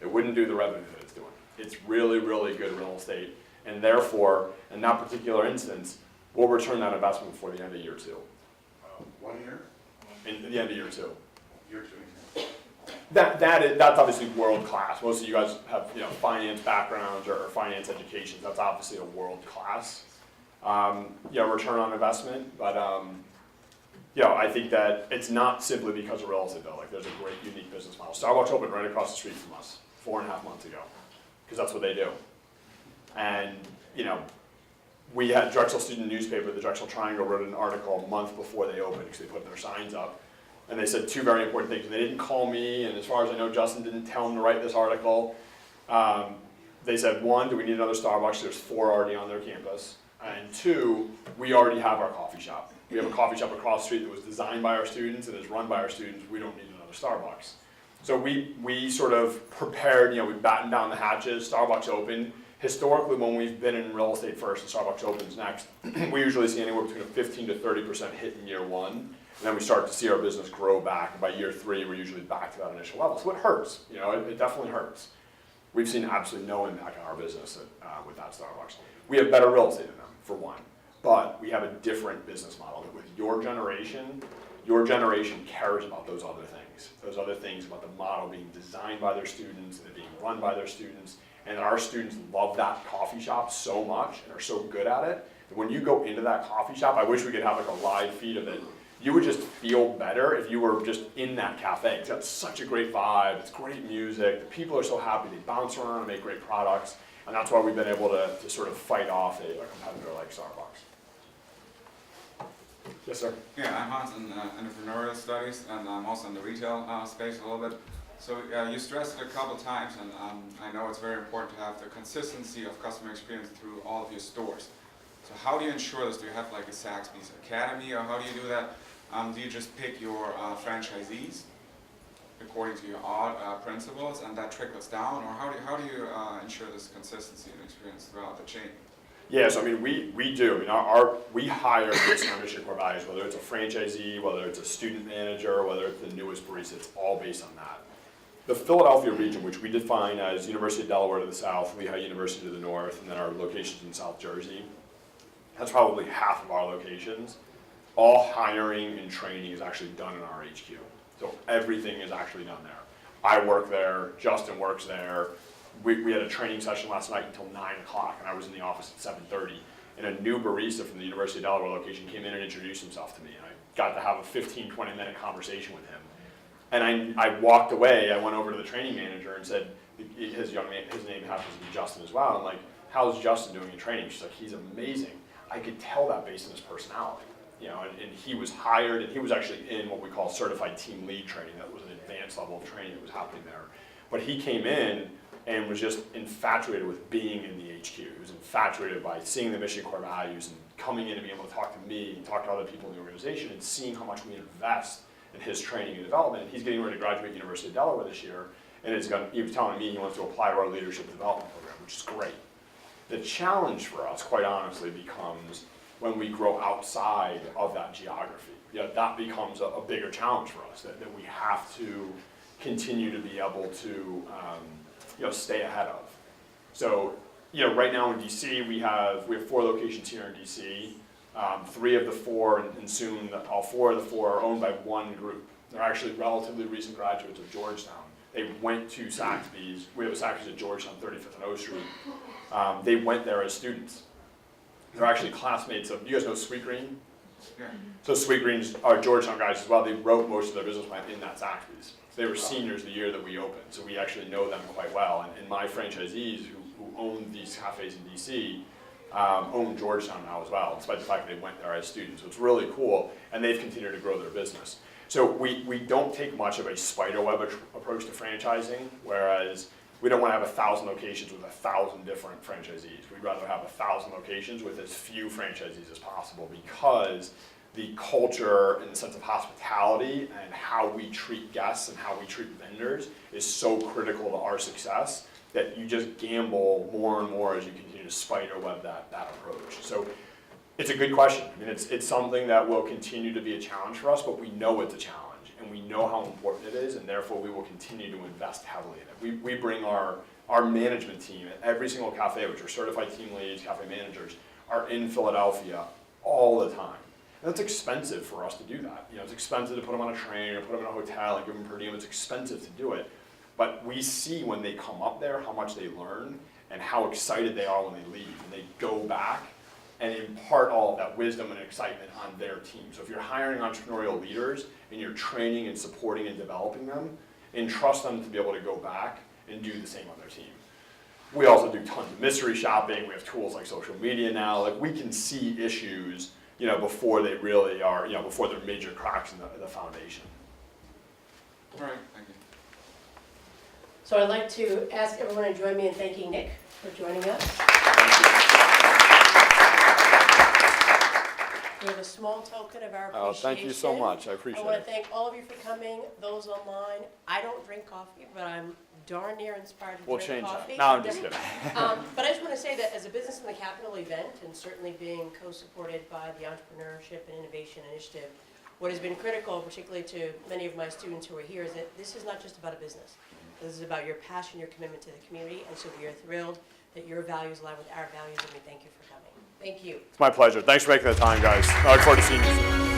it wouldn't do the revenue that it's doing. It's really, really good real estate. And therefore, in that particular instance, we'll return that investment before the end of year 2. 1 year? In the end of year 2. Year 2. That's obviously world class. Most of you guys have finance backgrounds or finance educations. That's obviously a world class return on investment. But I think that it's not simply because of real estate though. Like there's a great unique business model. Starbucks opened right across the street from us 4.5 months ago because that's what they do. And we had Drexel student newspaper, the Drexel Triangle, wrote an article a month before they opened because they put their signs up. And they said 2 very important things. And they didn't call me, and as far as I know, Justin didn't tell them to write this article. They said, 1, do we need another Starbucks? There's 4 already on their campus. And 2, we already have our coffee shop. We have a coffee shop across the street that was designed by our students and is run by our students. We don't need another Starbucks. So we sort of prepared, we battened down the hatches. Starbucks opened. Historically, when we've been in real estate first and Starbucks opens next, we usually see anywhere between a 15 to 30% hit in year 1. And then we start to see our business grow back. And by year 3, we're usually back to that initial level. So it hurts. It definitely hurts. We've seen absolutely no impact on our business with that Starbucks. We have better real estate than them, for one. But we have a different business model. With your generation cares about those other things. Those other things about the model being designed by their students and it being run by their students. And our students love that coffee shop so much and are so good at it that when you go into that coffee shop, I wish we could have like a live feed of it. You would just feel better if you were just in that cafe. It's got such a great vibe, it's great music, the people are so happy, they bounce around and make great products, and that's why we've been able to sort of fight off a competitor like Starbucks. Yes, sir? Yeah, I'm Hans in entrepreneurial studies, and I'm also in the retail space a little bit. So you stressed it a couple times, and I know it's very important to have the consistency of customer experience through all of your stores. So how do you ensure this? Do you have like a Saxby's Academy, or how do you do that? Do you just pick your franchisees according to your principles, and that trickles down, or how do you ensure this consistency and experience throughout the chain? Yeah, so we do. We hire based on our mission core values, whether it's a franchisee, whether it's a student manager, whether it's the newest barista, it's all based on that. The Philadelphia region, which we define as University of Delaware to the south, Lehigh University to the north, and then our locations in South Jersey, that's probably half of our locations. All hiring and training is actually done in our HQ. So everything is actually done there. I work there, Justin works there. We had a training session last night until 9 o'clock, and I was in the office at 7:30. And a new barista from the University of Delaware location came in and introduced himself to me. And I got to have a 15, 20-minute conversation with him. And I walked away, I went over to the training manager and said, his name happens to be Justin as well. I'm like, how's Justin doing in training? She's like, he's amazing. I could tell that based on his personality. and he was hired, and he was actually in what we call certified team lead training. That was an advanced level of training that was happening there. But he came in and was just infatuated with being in the HQ. He was infatuated by seeing the mission core values and coming in and being able to talk to me and talk to other people in the organization and seeing how much we invest in his training and development. He's getting ready to graduate University of Delaware this year, and he was telling me he wants to apply to our leadership development program, which is great. The challenge for us, quite honestly, becomes when we grow outside of that geography. That becomes a bigger challenge for us, that we have to continue to be able to stay ahead of. So, right now in DC, we have 4 locations here in DC. 3 of the 4, and soon all 4 of the 4 are owned by one group. They're actually relatively recent graduates of Georgetown. They went to Saxby's. We have a Saxby's at Georgetown, 35th and O Street. They went there as students. They're actually classmates of, you guys know Sweetgreen? Yeah. So Sweetgreen's are Georgetown guys as well. They wrote most of their business plan in that Saxby's. They were seniors the year that we opened, so we actually know them quite well. And my franchisees who own these cafes in DC own Georgetown now as well, despite the fact that they went there as students. So it's really cool, and they've continued to grow their business. So we don't take much of a spiderweb approach to franchising, whereas we don't want to have 1,000 locations with 1,000 different franchisees. We'd rather have 1,000 locations with as few franchisees as possible, because the culture and the sense of hospitality and how we treat guests and how we treat vendors is so critical to our success that you just gamble more and more as you continue to spiderweb that approach. So it's a good question. I mean, it's something that will continue to be a challenge for us, but we know it's a challenge, and we know how important it is, and therefore we will continue to invest heavily in it. We bring our management team at every single cafe, which are certified team leads, cafe managers, are in Philadelphia all the time. And that's expensive for us to do that. It's expensive to put them on a train or put them in a hotel and give them per diem. It's expensive to do it. But we see when they come up there how much they learn and how excited they are when they leave. And they go back and impart all of that wisdom and excitement on their team. So if you're hiring entrepreneurial leaders and you're training and supporting and developing them, entrust them to be able to go back and do the same on their team. We also do tons of mystery shopping. We have tools like social media now. Like, we can see issues, before they really are, before they're major cracks in the foundation. All right, thank you. So I'd like to ask everyone to join me in thanking Nick for joining us. We have a small token of our appreciation. Oh, thank you so much. I appreciate I want it. to thank all of you for coming, those online. I don't drink coffee, but I'm darn near inspired to We'll drink change coffee. that. No, I'm just kidding. But I just want to say that as a Business in the Capital event, and certainly being co-supported by the Entrepreneurship and Innovation Initiative, what has been critical, particularly to many of my students who are here, is that this is not just about a business. This is about your passion, your commitment to the community, and so we are thrilled that your values align with our values, and we thank you for coming. Thank you. It's my pleasure. Thanks for making the time, guys. I look forward to seeing you soon.